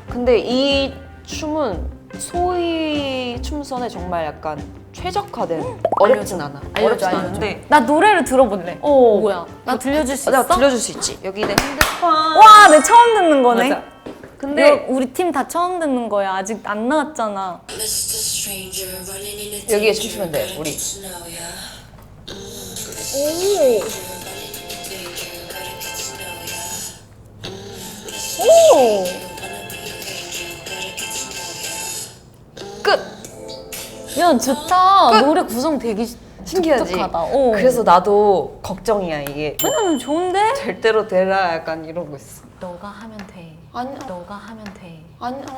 Speaker 2: 근데 이 춤은 소희 춤선에 정말 약간 최적화된 어렵진 않아. 어렵진 않은데
Speaker 1: 나 노래를 들어볼래.
Speaker 2: 어.
Speaker 1: 뭐야? 나 들려줄 수 있어?
Speaker 2: 내가 들려줄 수 있지. 여기 내 핸드폰.
Speaker 1: 와, 내 처음 듣는 거네.
Speaker 2: 맞아.
Speaker 1: 근데
Speaker 2: 근데
Speaker 1: 우리 팀 다 처음 듣는 거야. 아직 안 나왔잖아.
Speaker 3: Mr. Stranger, running into
Speaker 2: 여기에
Speaker 3: danger,
Speaker 2: 춤추면 돼
Speaker 3: gotta
Speaker 2: 우리.
Speaker 3: get to know ya.
Speaker 2: 끝.
Speaker 1: 야, 야 좋다. 노래 구성 되게
Speaker 2: 신기하지?
Speaker 1: 독특하다.
Speaker 2: 그래서 나도 걱정이야 이게.
Speaker 1: 왜냐면 좋은데?
Speaker 2: 될 대로 되라 약간 이러고 있어.
Speaker 1: 너가 하면 돼.
Speaker 2: 아니야.
Speaker 1: 너가 하면 돼.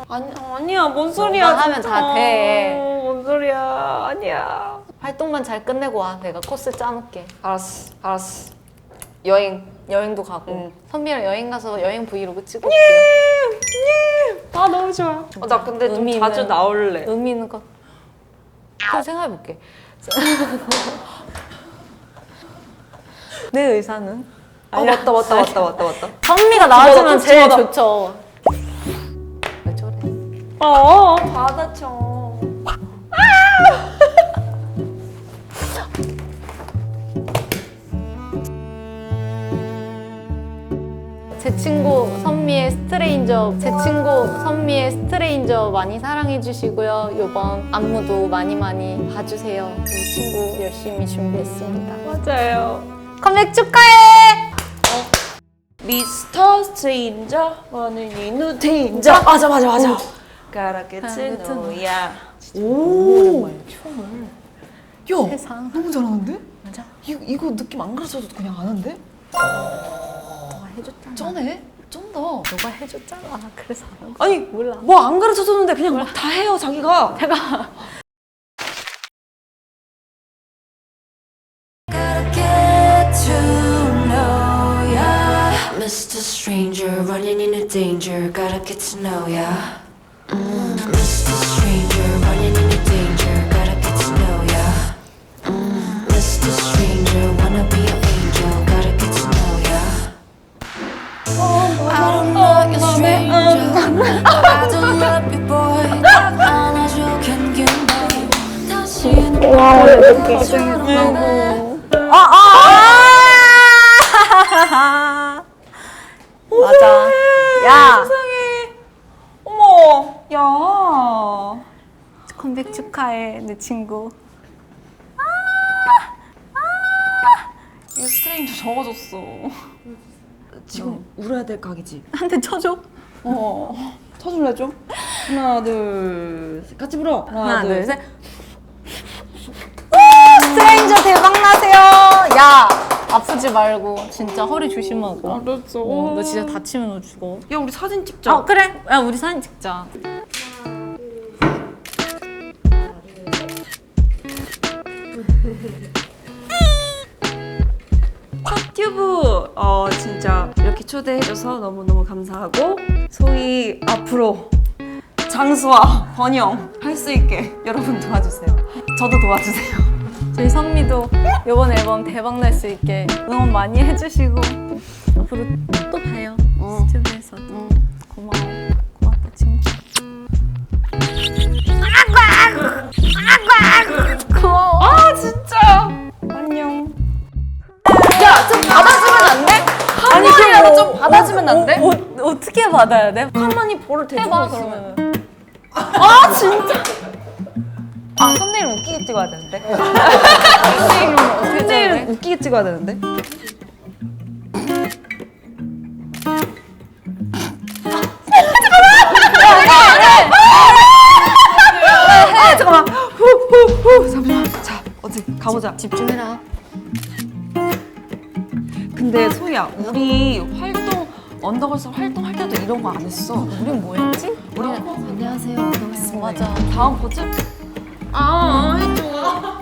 Speaker 2: 아니야 뭔 소리야
Speaker 1: 너가 하면
Speaker 2: 진짜.
Speaker 1: 다 돼.
Speaker 2: 뭔 소리야 아니야.
Speaker 1: 활동만 잘 끝내고 와. 내가 코스 짜놓게.
Speaker 2: 알았어.
Speaker 1: 여행도 가고. 선미랑 여행 가서 여행 브이로그 찍고 올게요.
Speaker 2: 아 너무 좋아. 나 근데 좀
Speaker 1: 의미
Speaker 2: 자주
Speaker 1: 있는-
Speaker 2: 나올래.
Speaker 1: 의미 있는 거. 좀 생각해볼게. 내 의사는?
Speaker 2: 맞다.
Speaker 1: 선미가 나와주면 제일
Speaker 2: 집어넣어.
Speaker 1: 좋죠. 왜 저래?
Speaker 2: 받아쳐.
Speaker 1: 제 친구 선미의 스트레인저 많이 사랑해 주시고요. 이번 안무도 많이 봐주세요. 우리 친구 열심히 준비했습니다.
Speaker 2: 맞아요.
Speaker 1: 컴백 축하해!
Speaker 2: 미스터 스트레인저 원은 이누 데인저. 맞아. 가라게츠 노야. 오. 야,
Speaker 1: 세상.
Speaker 2: 너무 잘하는데?
Speaker 1: 맞아.
Speaker 2: 이거 느낌 안 가르쳐줘도 그냥 아는데?
Speaker 1: 너가 해줬잖아.
Speaker 2: 쩌네? 쩐다.
Speaker 1: 너가 해줬잖아. 그래서 알아.
Speaker 2: 아니
Speaker 1: 몰라.
Speaker 2: 뭐 안 가르쳐줬는데 그냥 막 다 해요 자기가.
Speaker 3: Gotta get to know ya. Mr. Stranger, running into danger. Gotta get to know ya. Mr. Stranger, running into danger. Gotta get to know ya. Mr. Stranger, wanna be your angel. Gotta get to know ya. I don't know you're stranger, but I don't love you, boy. 딱 안아줘, 견뎌. 다시는
Speaker 1: 맞아. 야!
Speaker 2: 세상에. 어머. 야.
Speaker 1: 컴백 축하해, 내 친구.
Speaker 2: 이 스트레인저 적어줬어. 지금 울어야 될 각이지?
Speaker 1: 한 대 쳐줘.
Speaker 2: 쳐줄래 좀? 하나 둘 셋. 같이 불어.
Speaker 1: 하나, 둘, 셋. 스트레인저 대박 나세요. 야, 아프지 말고 진짜 허리 조심하고.
Speaker 2: 알았어.
Speaker 1: 너 진짜 다치면 너 죽어.
Speaker 2: 야 우리 사진 찍자.
Speaker 1: 아 그래? 야 우리 사진 찍자.
Speaker 2: 튜브 진짜 이렇게 초대해줘서 너무너무 감사하고 소희 앞으로 장수와 번영 할 수 있게 여러분 도와주세요. 저도 도와주세요.
Speaker 1: 저희 선미도 이번 앨범 대박 날 수 있게 응원 많이 해주시고 앞으로 또 봐요. 스튜디오에서도 고맙다 친구. 고마워.
Speaker 2: 아 진짜 안녕.
Speaker 1: 야, 좀 받아주면 안 돼?
Speaker 2: 한 번이라도 좀 받아주면 안 돼?
Speaker 1: 어떻게 받아야 돼?
Speaker 2: 가만히 볼을 대주고
Speaker 1: 해봐
Speaker 2: 있으면.
Speaker 1: 그러면.
Speaker 2: 아 진짜. 아 썸네일은 웃기게 찍어야 되는데.
Speaker 1: 어떻게 해야 돼?
Speaker 2: 썸네일은 웃기게 찍어야 되는데. 잠깐만. 잠시만. 자 어디 가보자.
Speaker 1: 집중해라.
Speaker 2: 근데 소희야, 우리 활동 언더걸스 활동할 때도 이런 거 안 했어.
Speaker 1: 우린 뭐 했지? 우리는
Speaker 2: 안녕하세요. 언더걸스.
Speaker 1: 맞아.
Speaker 2: 다음 포즈? 아 해줘.